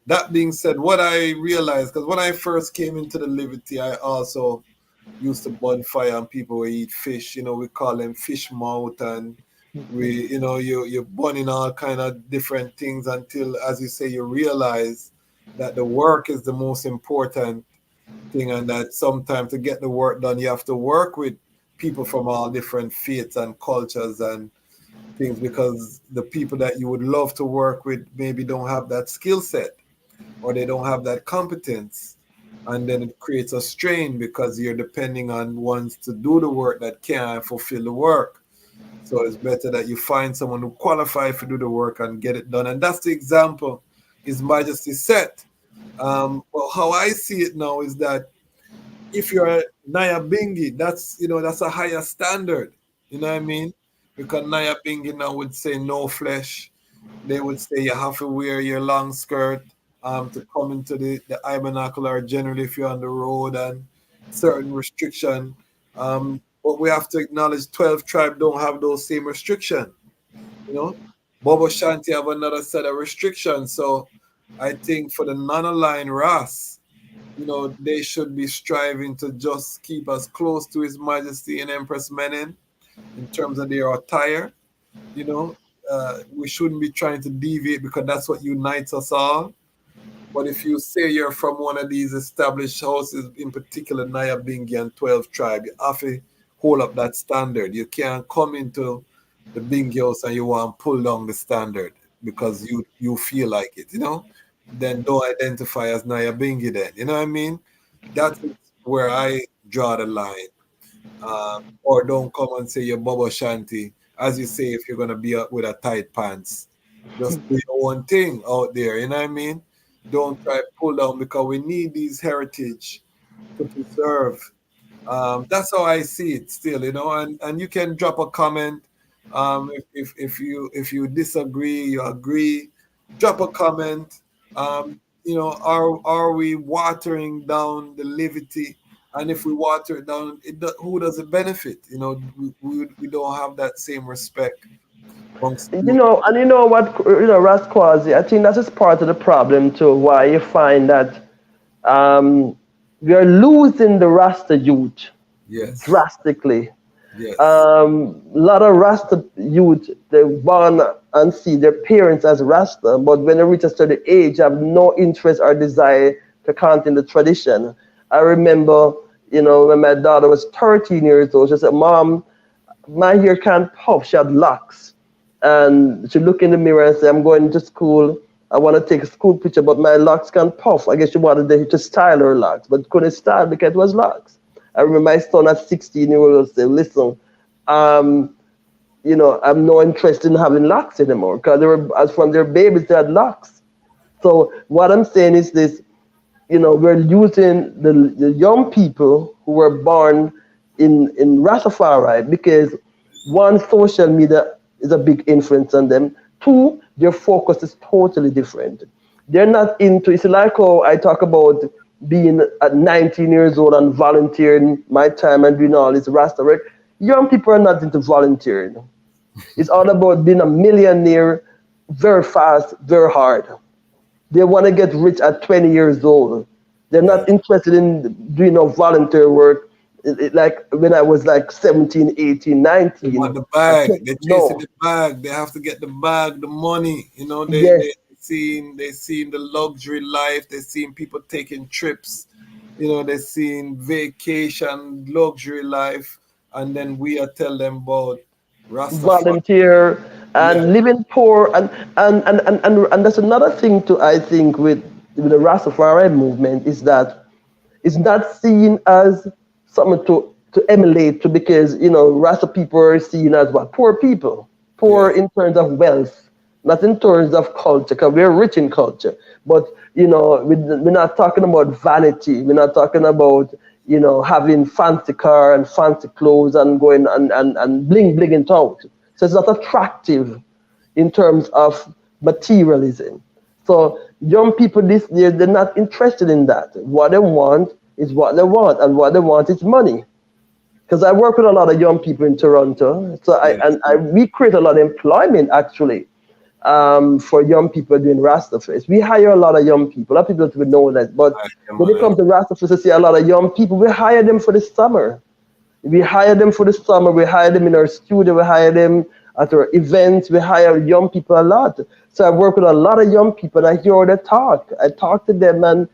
That being said, what I realized, because when I first came into the Liberty, I also used to bonfire and people would eat fish. We call them fish mouth, and you're burning all kind of different things until, as you say, you realize that the work is the most important thing, and that sometimes to get the work done, you have to work with people from all different faiths and cultures and things, because the people that you would love to work with maybe don't have that skill set, or they don't have that competence, and then it creates a strain because you're depending on ones to do the work that can fulfill the work. So it's better that you find someone who qualifies to do the work and get it done. And that's the example His Majesty set. Well, how I see it now is that if you're a Nyabingi, that's a higher standard. You know what I mean? Because Nyabingi now would say no flesh. They would say you have to wear your long skirt to come into the Ibanacular, generally if you're on the road, and certain restriction. But we have to acknowledge 12 tribe don't have those same restrictions. Bobo Shanti have another set of restrictions. So I think for the non-aligned Ras, they should be striving to just keep as close to His Majesty and Empress Menen in terms of their attire. We shouldn't be trying to deviate, because that's what unites us all. But if you say you're from one of these established houses, in particular Nyabingi and 12 tribe, you have to hold up that standard. You can't come into the Bingi house and you want to pull down the standard because you feel like it, then don't identify as Nyabingi then. You know what I mean? That's where I draw the line. Or don't come and say you're Bobo Shanti. As you say, if you're going to be up with a tight pants, just do your own thing out there. You know what I mean? Don't try to pull down, because we need these heritage to preserve. That's how I see it still, and you can drop a comment. If you disagree, you agree, drop a comment. Are we watering down the liberty? And if we water it down, who does it benefit? We don't have that same respect Amongst You youth. know, and you know what, Rasquazi, I think that is part of the problem too, why you find that um, we are losing the Rasta youth Yes, drastically. yes. A lot of Rasta youth, they born and see their parents as Rasta, but when they reach a certain age, have no interest or desire to continue the tradition. I remember, when my daughter was 13 years old, she said, "Mom, my hair can't puff." She had locks. And she looked in the mirror and said, "I'm going to school. I want to take a school picture, but my locks can't puff." I guess she wanted to style her locks, but couldn't style because it was locks. I remember my son at 16 years old say, "Listen, um, I'm not interested in having locks anymore," because they were, as from their babies, they had locks. So what I'm saying is this, we're using the young people who were born in Rastafari because one, social media is a big influence on them. Two, their focus is totally different. They're not into, it's like how I talk about being at 19 years old and volunteering my time and doing all this Rasta work. Young people are not into volunteering. It's all about being a millionaire very fast, very hard. They want to get rich at 20 years old. They're Yeah. not interested in doing no volunteer work. Like when I was like 17, 18, They want 19. the bag. They're chasing No. the bag. They have to get the bag, the money. Yes. They seen the luxury life. They seen people taking trips. They seen vacation, luxury life, and then we are tell them about Rastafari. Volunteer Yeah, and living poor and that's another thing too, I think, with the Rastafari movement is that it's not seen as something to emulate to, because Rasta people are seen as what? Poor people. Poor yeah, in terms of wealth, not in terms of culture, because we're rich in culture. But we're not talking about vanity. We're not talking about having fancy car and fancy clothes and going and bling blinging out. So it's not attractive in terms of materialism. So young people this year, they're not interested in that. What they want is what they want, and what they want is money. Because I work with a lot of young people in Toronto, so yes. we create a lot of employment actually, for young people doing Rastafest. We hire a lot of young people. A lot of people don't even know that, but I come when on. it comes to Rastafest, I see a lot of young people. We hire them for the summer. We hire them for the summer. We hire them in our studio. We hire them at our events. We hire young people a lot. So I work with a lot of young people and I hear how they talk. I talk to them and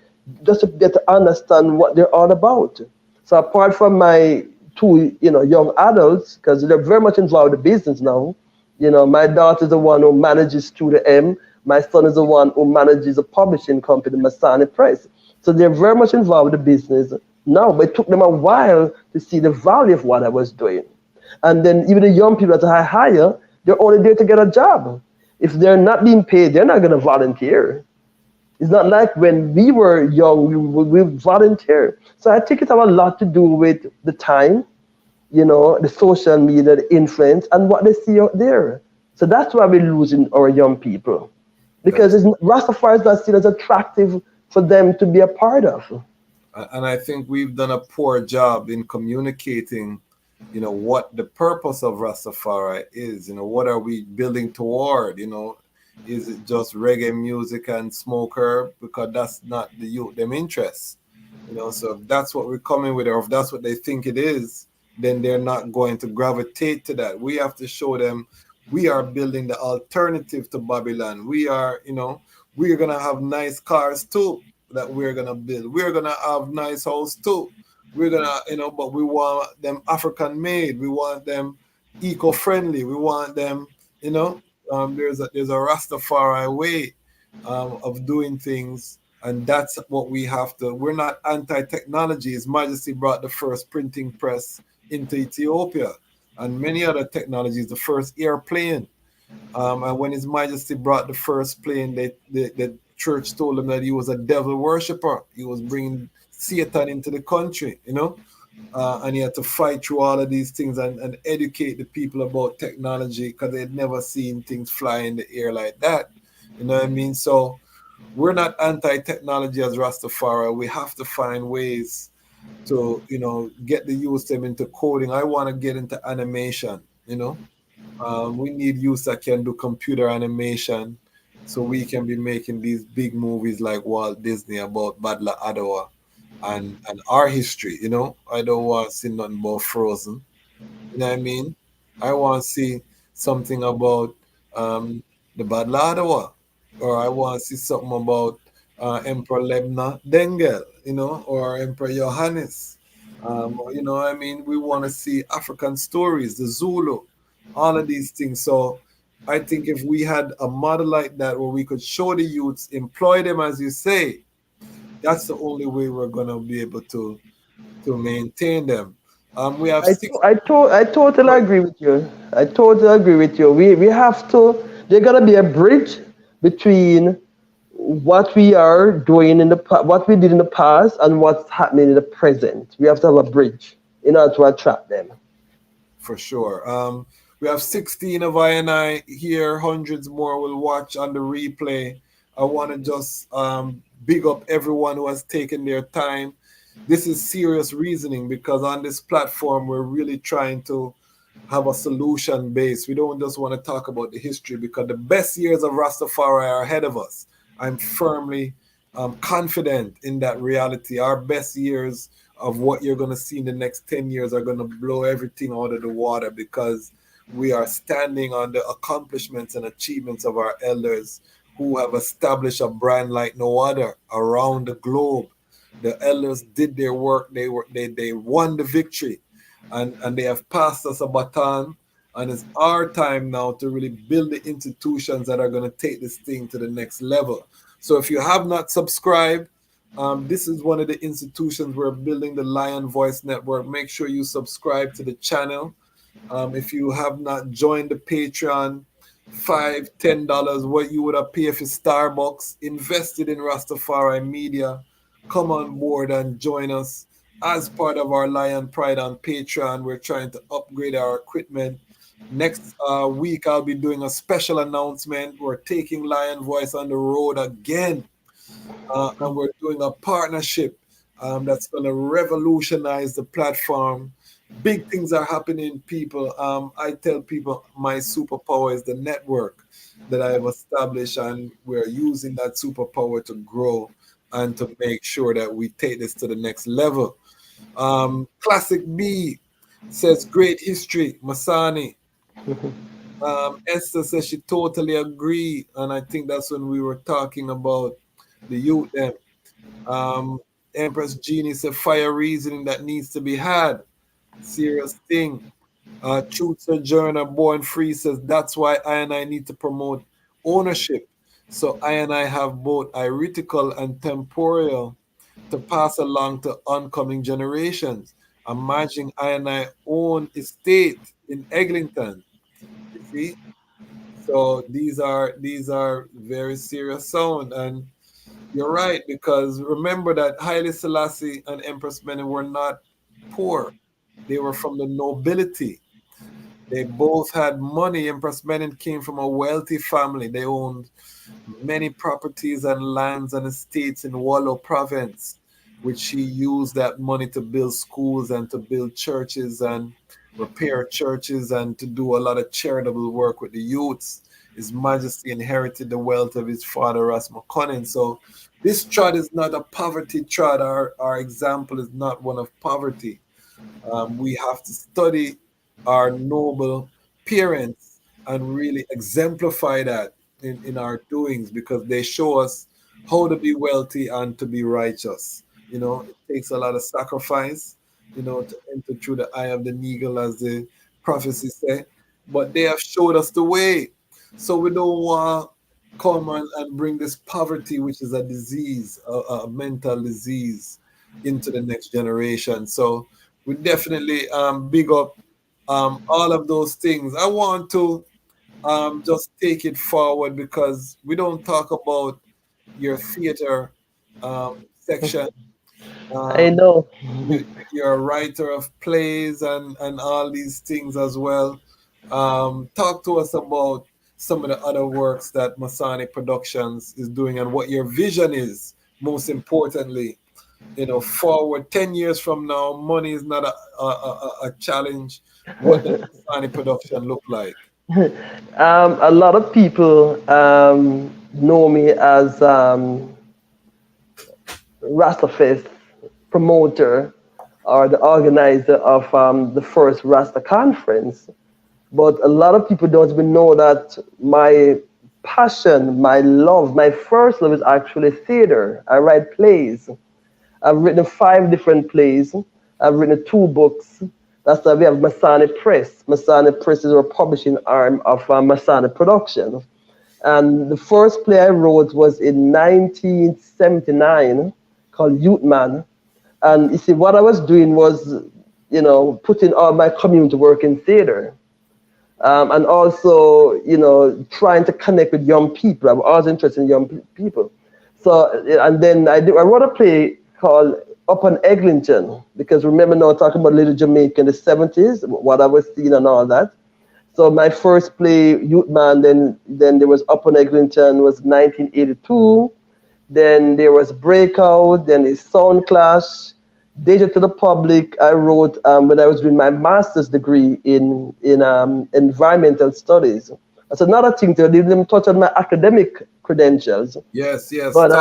just to get to understand what they're all about. So apart from my two, young adults, because they're very much involved in business now. My daughter is the one who manages Studio M. My son is the one who manages a publishing company, Masani Press. So they're very much involved in the business now, but it took them a while to see the value of what I was doing. And then even the young people that I hire, they're only there to get a job. If they're not being paid, they're not going to volunteer. It's not like when we were young, we volunteer. So I think it has a lot to do with the time, the social media, the influence, and what they see out there. So that's why we're losing our young people. Because That's Rastafari is not seen as attractive for them to be a part of. and I think we've done a poor job in communicating, what the purpose of Rastafari is. What are we building toward? Is it just reggae music and smoke herb? Because that's not the youth them interests. So if that's what we're coming with, or if that's what they think it is, then they're not going to gravitate to that. We have to show them we are building the alternative to Babylon. We're gonna have nice cars too that we're gonna build. We're gonna have nice house too. We're gonna, but we want them African made. We want them eco-friendly. We want them, there's a Rastafari way of doing things, and that's what we have to. We're not anti-technology. His Majesty brought the first printing press into Ethiopia, and many other technologies. The first airplane, and when His Majesty brought the first plane, the church told him that he was a devil worshipper. He was bringing Satan into the country, and he had to fight through all of these things and educate the people about technology because they'd never seen things fly in the air like that. You know what I mean? So we're not anti-technology as Rastafari. We have to find ways to, get the youth them into coding. I want to get into animation, We need youth that can do computer animation, so we can be making these big movies like Walt Disney about Badla Adawa and our history. You know, I don't want to see nothing but Frozen. You know what I mean? I want to see something about um, the Badla Adawa, or I want to see something about Emperor Lebna Dengel, you know, or Emperor Johannes. You know, I mean, we want to see African stories, the Zulu, all of these things. So I think if we had a model like that where we could show the youths, employ them, as you say, that's the only way we're going to be able to maintain them. We have six. I totally agree with you. I totally agree with you. We have to, there gotta be a bridge between what we are doing in the what we did in the past and what's happening in the present. We have to have a bridge in order to attract them. For sure. We have 16 of I and I here, hundreds more will watch on the replay. I want to just big up everyone who has taken their time. This is serious reasoning because on this platform, we're really trying to have a solution base. We don't just want to talk about the history because the best years of Rastafari are ahead of us. I'm firmly confident in that reality. Our best years of what you're going to see in the next 10 years are going to blow everything out of the water because we are standing on the accomplishments and achievements of our elders who have established a brand like no other around the globe. The elders did their work. They won the victory, and they have passed us a baton. And it's our time now to really build the institutions that are going to take this thing to the next level. So if you have not subscribed, this is one of the institutions we're building, the Lion Voice Network. Make sure you subscribe to the channel. If you have not joined the Patreon, $5, $10, what you would have paid for Starbucks, invested in Rastafari Media, come on board and join us as part of our Lion Pride on Patreon. We're trying to upgrade our equipment. Next week, I'll be doing a special announcement. We're taking Lion Voice on the road again. And we're doing a partnership that's going to revolutionize the platform. Big things are happening, people. I tell people my superpower is the network that I have established, and we're using that superpower to grow and to make sure that we take this to the next level. Classic B says, great history, Masani. Esther says she totally agree, and I think that's when we were talking about the youth. Empress Genie said, fire reasoning that needs to be had. Serious thing. Truth Sojourner Born Free says, that's why I and I need to promote ownership. So I and I have both heretical and temporal to pass along to oncoming generations. Imagine I and I own estate in Eglinton. You see? So these are very serious sound, and you're right, because remember that Haile Selassie and Empress Mene were not poor. They were from the nobility. They both had money. Empress Menen came from a wealthy family. They owned many properties and lands and estates in Wallo province, which she used that money to build schools and to build churches and repair churches and to do a lot of charitable work with the youths. His Majesty inherited the wealth of his father, Ras McConnell. So this trad is not a poverty trad. Our example is not one of poverty. We have to study our noble parents and really exemplify that in our doings, because they show us how to be wealthy and to be righteous. You know, it takes a lot of sacrifice, you know, to enter through the eye of the needle, as the prophecy say. But they have showed us the way. So we don't want to come and bring this poverty, which is a disease, a mental disease, into the next generation. So we definitely big up all of those things. I want to just take it forward, because we don't talk about your theater section. I Um, know. you're a writer of plays and all these things as well. Talk to us about some of the other works that Masani Productions is doing and what your vision is, most importantly. You know, forward 10 years from now, money is not a challenge. What does Masani Production look like? A lot of people know me as Rastafest promoter or the organizer of the first Rasta conference. But a lot of people don't even know that my passion, my love, my first love is actually theater. I write plays. I've written 5 different plays. I've written 2 books. That's why we have Masani Press. Masani Press is our publishing arm of Masani Productions. And the first play I wrote was in 1979 called Youth Man. And you see, what I was doing was, putting all my community work in theater. And also, trying to connect with young people. I'm always interested in young people. So, and then I wrote a play called Up on Eglinton, because remember now talking about Little Jamaica in the 70s, what I was seeing and all that. So my first play, Youth Man, then there was Up on Eglinton, was 1982. Then there was Breakout, then it's Sound Clash. Danger to the Public, I wrote when I was doing my master's degree in environmental studies. That's another thing to didn't touch on my academic credentials. Yes. But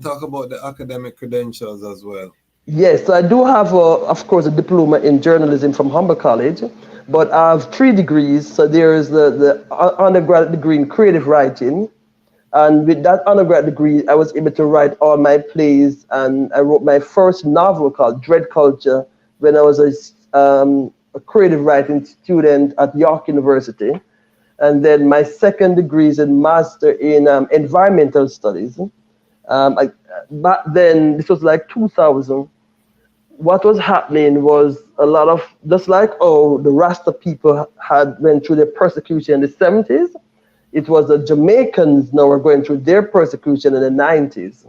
Talk about the academic credentials as well. yes, so I do have, of course, a diploma in journalism from Humber College, but I have 3 degrees. So there is the undergraduate degree in creative writing. And with that undergrad degree, I was able to write all my plays, and I wrote my first novel called Dread Culture when I was a creative writing student at York University. And then my second degree is in master in environmental studies. Back then, this was like 2000. What was happening was a lot of, just like the Rasta people had went through the persecution in the 70s, it was the Jamaicans now were going through their persecution in the 90s.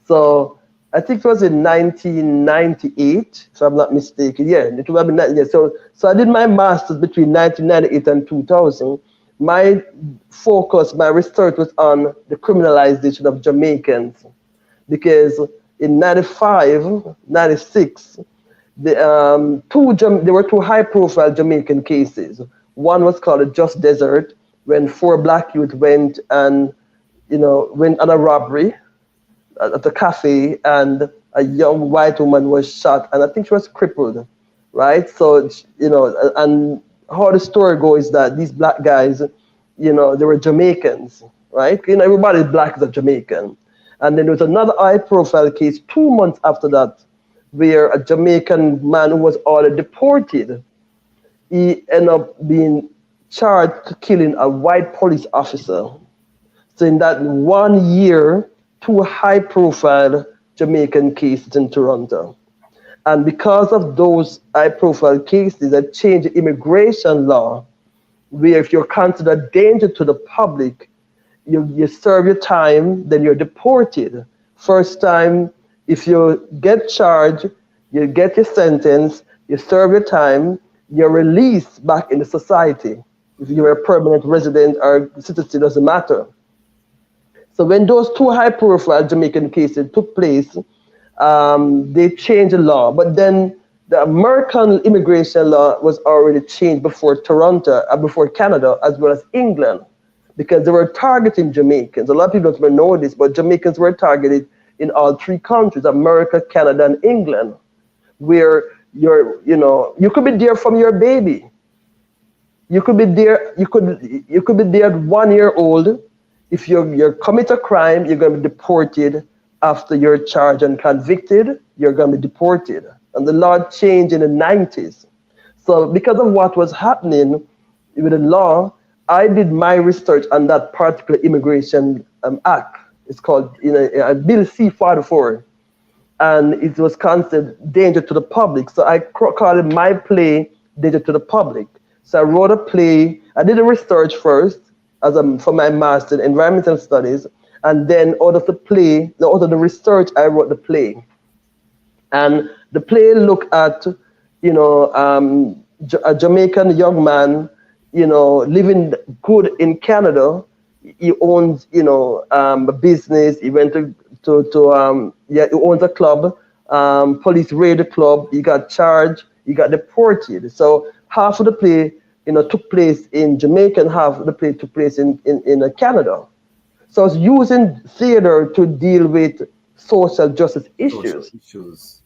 So I think it was in 1998, if I'm not mistaken. Yeah, it would have been 90 years. So I did my master's between 1998 and 2000. My focus, my research was on the criminalization of Jamaicans, because in 95, 96, there were 2 high-profile Jamaican cases. One was called the Just Desert, when 4 black youth went on a robbery at a cafe, and a young white woman was shot, and I think she was crippled, right? So, and how the story goes is that these black guys, they were Jamaicans, right? Everybody black is a Jamaican. And then there was another high-profile case 2 months after that, where a Jamaican man who was already deported, he ended up being charged to killing a white police officer. So in that 1 year, 2 high-profile Jamaican cases in Toronto. And because of those high-profile cases, I changed the immigration law, where if you're considered a danger to the public, you serve your time, then you're deported. First time, if you get charged, you get your sentence, you serve your time, you're released back in the society. If you're a permanent resident or citizen, it doesn't matter. So when those 2 high-profile Jamaican cases took place, they changed the law. But then the American immigration law was already changed before Toronto, before Canada, as well as England, because they were targeting Jamaicans. A lot of people don't even know this, but Jamaicans were targeted in all 3 countries, America, Canada, and England, where you could be there from your baby. You could be there. You could be there at 1 year old. If you commit a crime, you're going to be deported. After you're charged and convicted, you're going to be deported. And the law changed in the 90s. So because of what was happening with the law, I did my research on that particular immigration act. It's called Bill C-44, and it was considered danger to the public. So I called it my play, Danger to the Public. So I wrote a play. I did the research first for my master in environmental studies, and then out of the research, I wrote the play. And the play looked at, a Jamaican young man, living good in Canada. He owns, a business. He went he owns a club. Police raided the club. He got charged. He got deported. So half of the play took place in Jamaica and half the play took place in Canada. So I was using theater to deal with social justice Social issues, issues.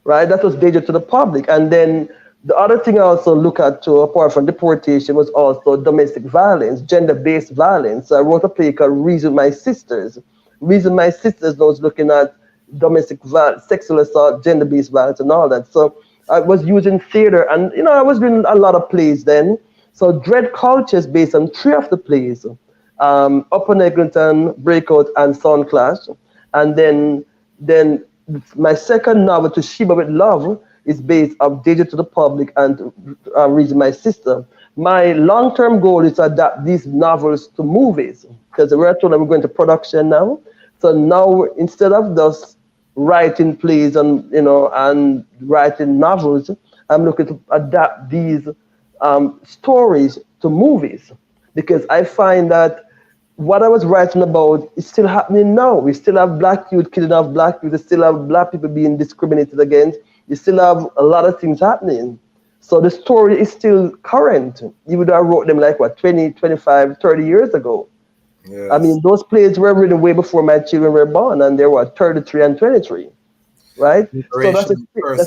right? That was danger to the public. And then the other thing I also look at too, apart from deportation, was also domestic violence, gender-based violence. So I wrote a play called Reason My Sisters. Reason My Sisters was looking at domestic violence, sexual assault, gender-based violence, and all that. So I was using theater, and I was doing a lot of plays then. So Dread Culture is based on three of the plays: Upper Negrinton, Breakout, and Sound Clash. And then my second novel, To Sheba with Love, is based on Danger to the Public and Reason My Sister. My long-term goal is to adapt these novels to movies, because we're told that we're going to production now. So now, instead of just writing plays and writing novels, I'm looking to adapt these stories to movies, because I find that what I was writing about is still happening now. We still have black youth killing off black youth. We still have black people being discriminated against. You still have a lot of things happening. So the story is still current. You would have wrote them like, 20, 25, 30 years ago. Yes. I mean, those plays were written way before my children were born, and they were 33 and 23, right? So that's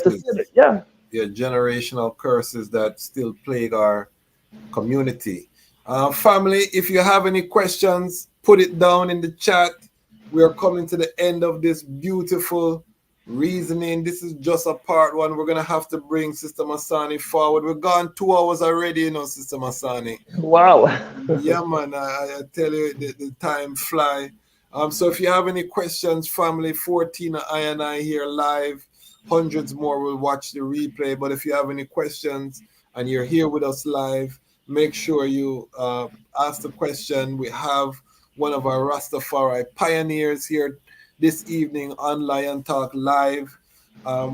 a yeah. Yeah, generational curses that still plague our community. Family, if you have any questions, put it down in the chat. We are coming to the end of this beautiful reasoning. This is just a part one. We're going to have to bring Sister Masani forward. We're gone 2 hours already, Sister Masani. Wow. Yeah, man, I tell you, the time fly. So if you have any questions, family, 14 I and I here live. Hundreds more will watch the replay. But if you have any questions and you're here with us live, make sure you ask the question. We have one of our Rastafari pioneers here this evening on Lion Talk Live.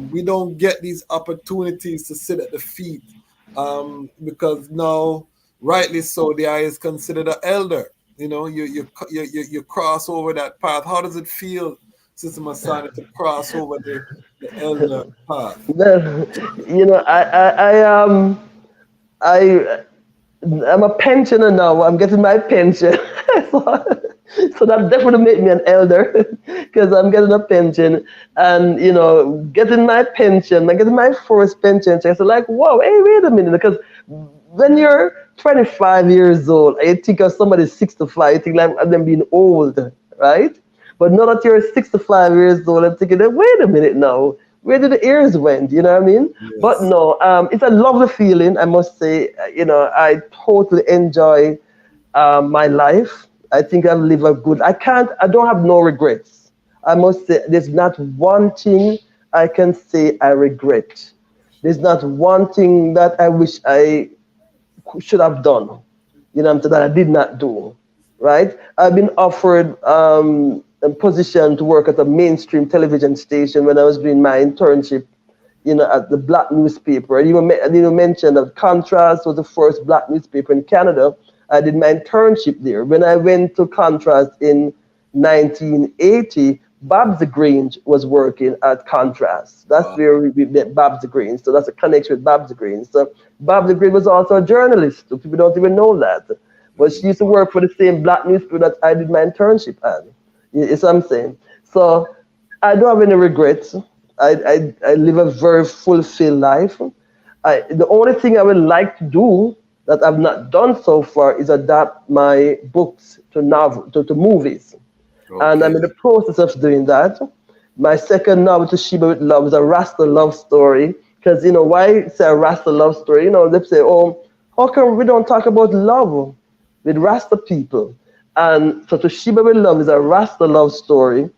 We don't get these opportunities to sit at the feet because now, rightly so, the eye is considered an elder. You cross over that path. How does it feel, Sister Masani, to cross over the elder path? Well, I'm a pensioner now. I'm getting my pension. So that definitely made me an elder, because I'm getting a pension, and getting my pension, I'm getting my first pension check. So like, wow, hey, wait a minute, because when you're 25 years old, you think of somebody 65, you think like them being old, right? But now that you're 65 years old, I'm thinking, wait a minute now, where did the ears went? You know what I mean? Yes. But no, it's a lovely feeling, I must say. I totally enjoy my life. I think I've lived I don't have no regrets. I must say, there's not one thing I can say I regret. There's not one thing that I wish I should have done, that I did not do, right? I've been offered a position to work at a mainstream television station when I was doing my internship, at the black newspaper. And you mentioned that Contrast was the first black newspaper in Canada. I did my internship there. When I went to Contrast in 1980, Babs Grange was working at Contrast. That's where we met Babs Grange. So that's a connection with Babs Grange. So Babs Grange was also a journalist. People don't even know that. But she used to work for the same black newspaper that I did my internship at. You see what I'm saying? So I don't have any regrets. I live a very fulfilled life. The only thing I would like to do that I've not done so far is adapt my books to movies. Okay. And I'm in the process of doing that. My second novel, To Sheba with Love, is a Rasta love story. Because, why say a Rasta love story? They say, oh, how come we don't talk about love with Rasta people? And so To Sheba with Love is a Rasta love story,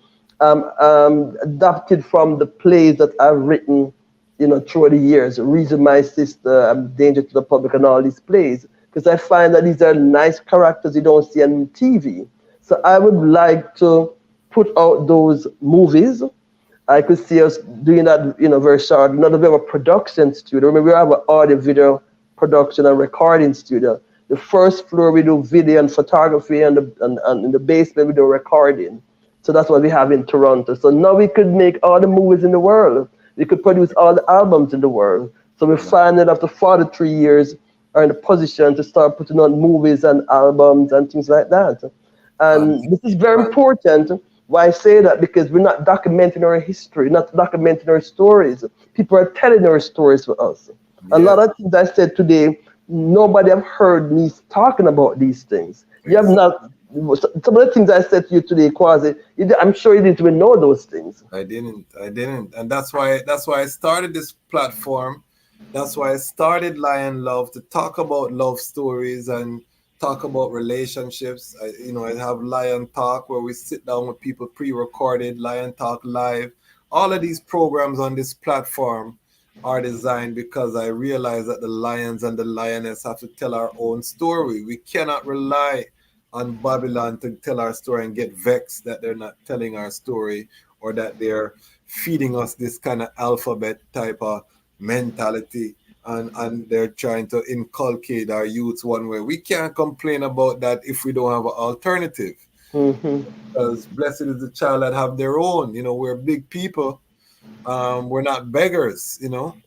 adapted from the plays that I've written through the years. Reason My Sister, Danger to the Public, and all these plays, because I find that these are nice characters you don't see on TV. So I would like to put out those movies. I could see us doing that, very short. Not a bit of a production studio. Remember, we have an audio, video production and recording studio. The first floor we do video and photography, and in the basement we do recording. So that's what we have in Toronto. So now we could make all the movies in the world. We could produce all the albums in the world. So we find that after 43 years, are in a position to start putting on movies and albums and things like that. Um, And this is very important. Why I say that? Because we're not documenting our history, not documenting our stories. People are telling our stories for us. A yeah, lot of things I said today, nobody have heard me talking about these things. You have exactly. not. Some of the things I said to you today, Quasi, I'm sure you didn't even know those things. I didn't, and that's why I started this platform. That's why I started Lion Love to talk about love stories and talk about relationships. I have Lion Talk where we sit down with people pre-recorded, Lion Talk Live. All of these programs on this platform are designed because I realize that the lions and the lioness have to tell our own story. We cannot rely on Babylon to tell our story and get vexed that they're not telling our story or that they're feeding us this kind of alphabet type of mentality, and they're trying to inculcate our youths one way. We can't complain about that if we don't have an alternative. Hmm. Because blessed is the child that have their own. We're big people. We're not beggars.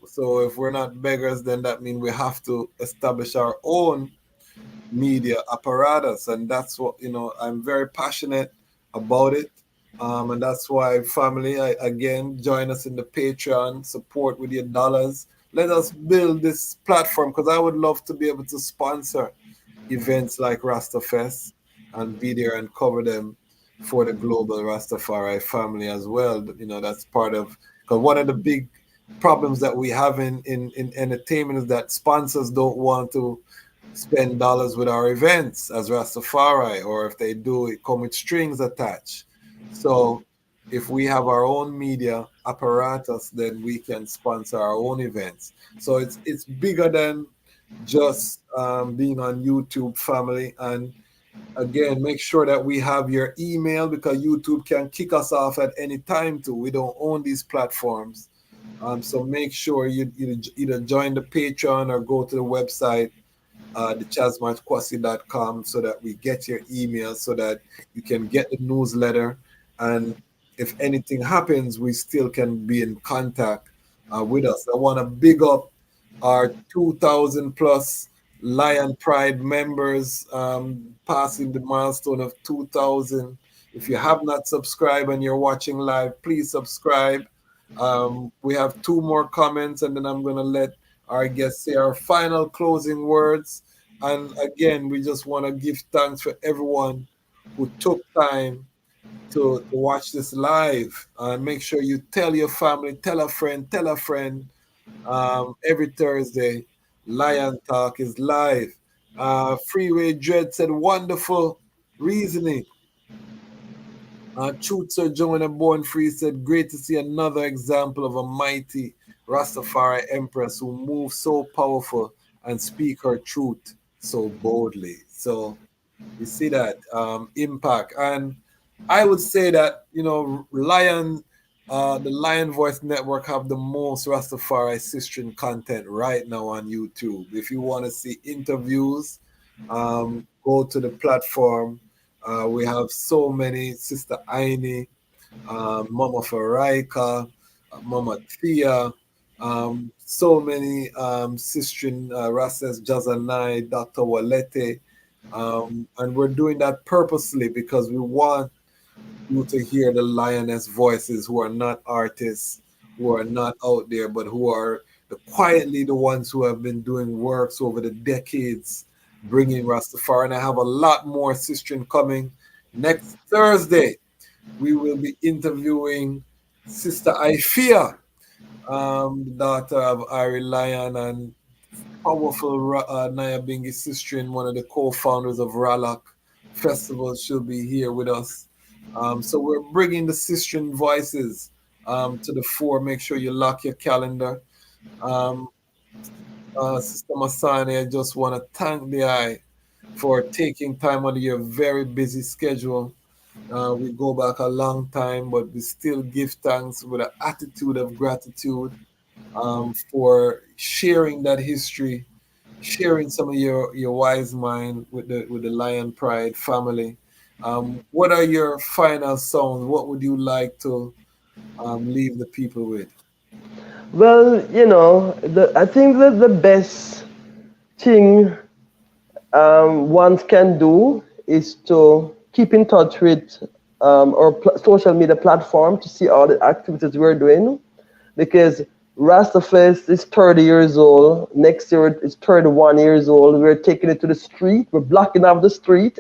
So if we're not beggars, then that means we have to establish our own media apparatus, and that's what I'm very passionate about it. And that's why, family, again, join us in the Patreon, support with your dollars. Let us build this platform, because I would love to be able to sponsor events like Rasta Fest and be there and cover them for the global Rastafari family as well. That's part of, because one of the big problems that we have in entertainment is that sponsors don't want to spend dollars with our events as Rastafari, or if they do, it come with strings attached. So if we have our own media apparatus, then we can sponsor our own events. So it's bigger than just being on YouTube, family. And again, make sure that we have your email, because YouTube can kick us off at any time too. We don't own these platforms. So make sure you either join the Patreon or go to the website, thechasmarchkwasi.com, so that we get your email, so that you can get the newsletter. And if anything happens, we still can be in contact with us. I want to big up our 2,000 plus Lion Pride members, passing the milestone of 2,000. If you have not subscribed and you're watching live, please subscribe. We have two more comments, and then I'm going to let our guests say our final closing words. And again, we just want to give thanks for everyone who took time to watch this live. And make sure you tell your family, tell a friend, tell a friend. Every Thursday, Lion Talk is live. Freeway Dread said, wonderful reasoning. Truth Sir Joanna Born Free said, great to see another example of a mighty Rastafari Empress who moves so powerful and speak her truth so boldly. So you see that impact. And I would say that, the Lion Voice Network have the most Rastafari Sistren content right now on YouTube. If you want to see interviews, go to the platform. We have so many, Sister Aini, Mama Faraika, Mama Thea, so many Sistren Rasses Jazanai, Dr. Walete. And we're doing that purposely because we want you to hear the lioness voices who are not artists, who are not out there, but who are quietly the ones who have been doing works over the decades, bringing Rastafari. And I have a lot more Sistren coming. Next Thursday, we will be interviewing Sister Ifia, the daughter of Ari Lion and powerful Nyabingi Sistren, one of the co-founders of Ralak Festival. She'll be here with us. So we're bringing the Sistren voices to the fore. Make sure you lock your calendar. Um, Sister Masani, I just want to thank the eye for taking time out of your very busy schedule. We go back a long time, but we still give thanks with an attitude of gratitude for sharing that history, sharing some of your wise mind with the Lion Pride family. What are your final songs? What would you like to leave the people with? Well, I think that the best thing one can do is to keep in touch with our social media platform to see all the activities we're doing, because Rastafest is 30 years old. Next year it's 31 years old. We're taking it to the street. We're blocking off the street.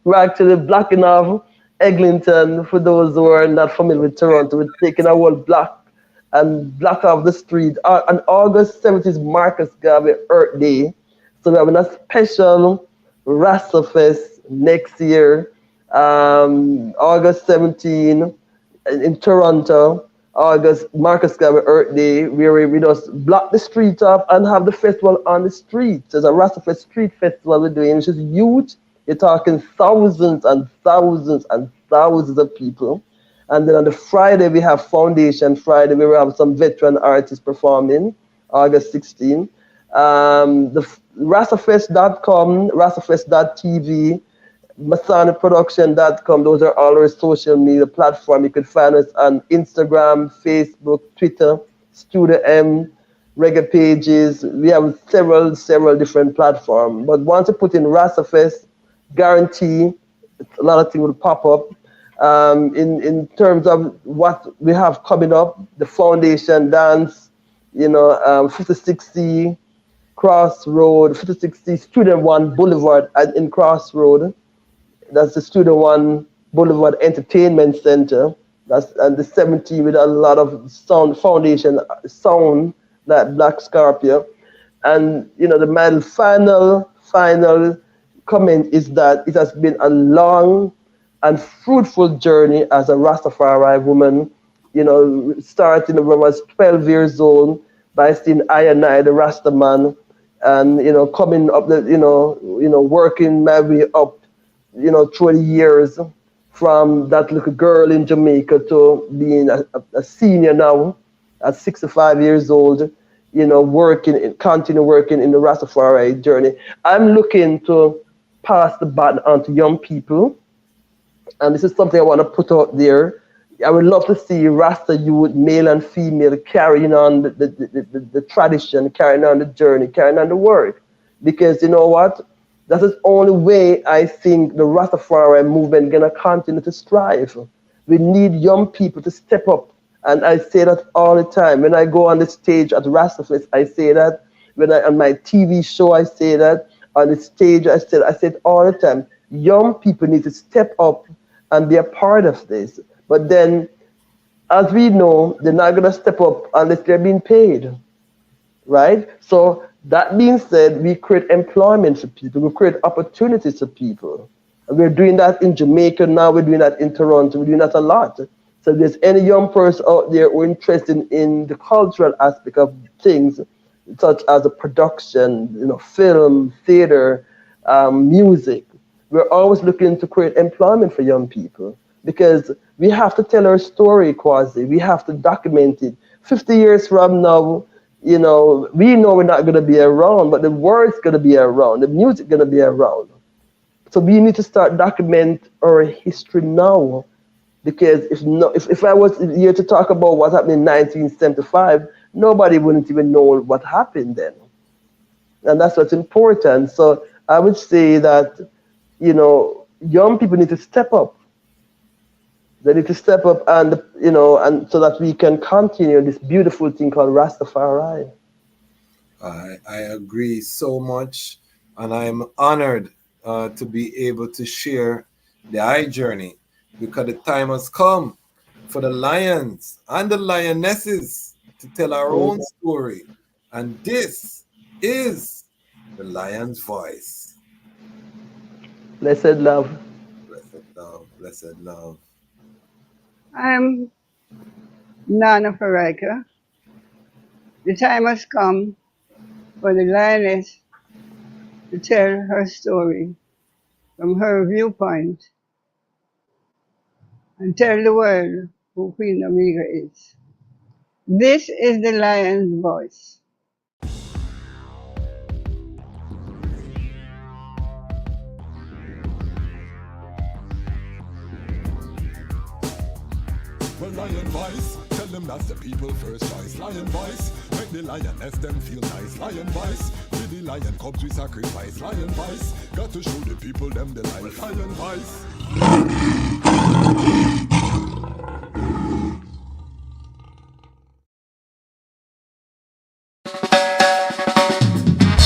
We're actually blocking off Eglinton. For those who are not familiar with Toronto, we're taking a whole block and block off the street. On August 7th is Marcus Garvey Earth Day. So we're having a special Rastafest next year, August 17 in Toronto. August, Marcus Garvey Earth Day, where we just block the street up and have the festival on the street. There's a Rastafest Street Festival we're doing, which is huge. You're talking thousands and thousands and thousands of people. And then on the Friday, we have Foundation Friday, where we have some veteran artists performing, August 16. The Rastafest.com, Rastafest.tv, Masani those are all our social media platforms. You can find us on Instagram, Facebook, Twitter, Studio M, Reggae Pages. We have several different platforms. But once you put in Rastafest, guarantee a lot of things will pop up. In terms of what we have coming up, the Foundation Dance, 5060 Crossroad, 5060 Student One Boulevard in Crossroad. That's the Student One Boulevard Entertainment Center. That's and the 17 with a lot of sound foundation sound like Black Scorpio. And the final comment is that it has been a long and fruitful journey as a Rastafari woman. Starting when I was 12 years old by seeing I and I, the Rasta man, and coming up working my way up, through the years, from that little girl in Jamaica to being a senior now at 65 years old, continue working in the Rastafari journey. I'm looking to pass the baton on to young people, and this is something I want to put out there. I would love to see Rasta youth, male and female, carrying on the tradition, carrying on the journey, carrying on the work. Because you know what? That is the only way I think the Rastafari movement is going to continue to strive. We need young people to step up. And I say that all the time. When I go on the stage at Rastafest, I say that. When on my TV show, I say that. On the stage, I say it all the time. Young people need to step up and be a part of this. But then, as we know, they're not going to step up unless they're being paid, right? So that being said, we create employment for people. We create opportunities for people. And we're doing that in Jamaica now. We're doing that in Toronto. We're doing that a lot. So if there's any young person out there who are interested in the cultural aspect of things, such as a production, film, theater, music, we're always looking to create employment for young people. Because we have to tell our story, Quasi. We have to document it. 50 years from now, we know we're not going to be around, but the word's going to be around, the music's going to be around. So we need to start document our history now. Because if I was here to talk about what happened in 1975, nobody wouldn't even know what happened then. And that's what's important. So I would say that, young people need to step up. They need to step up and so that we can continue this beautiful thing called Rastafari. I agree so much, and I'm honored to be able to share the I journey, because the time has come for the lions and the lionesses to tell our own story, and this is the lion's voice. Blessed love. Blessed love, blessed love. I'm Nana Farika. The time has come for the lioness to tell her story from her viewpoint and tell the world who Queen Omega is. This is the lion's voice. Well, lion voice, tell them that's the people first choice. Lion voice, make the lioness them feel nice. Lion voice, to the lion cubs we sacrifice. Lion voice, got to show the people them the life. Lion voice.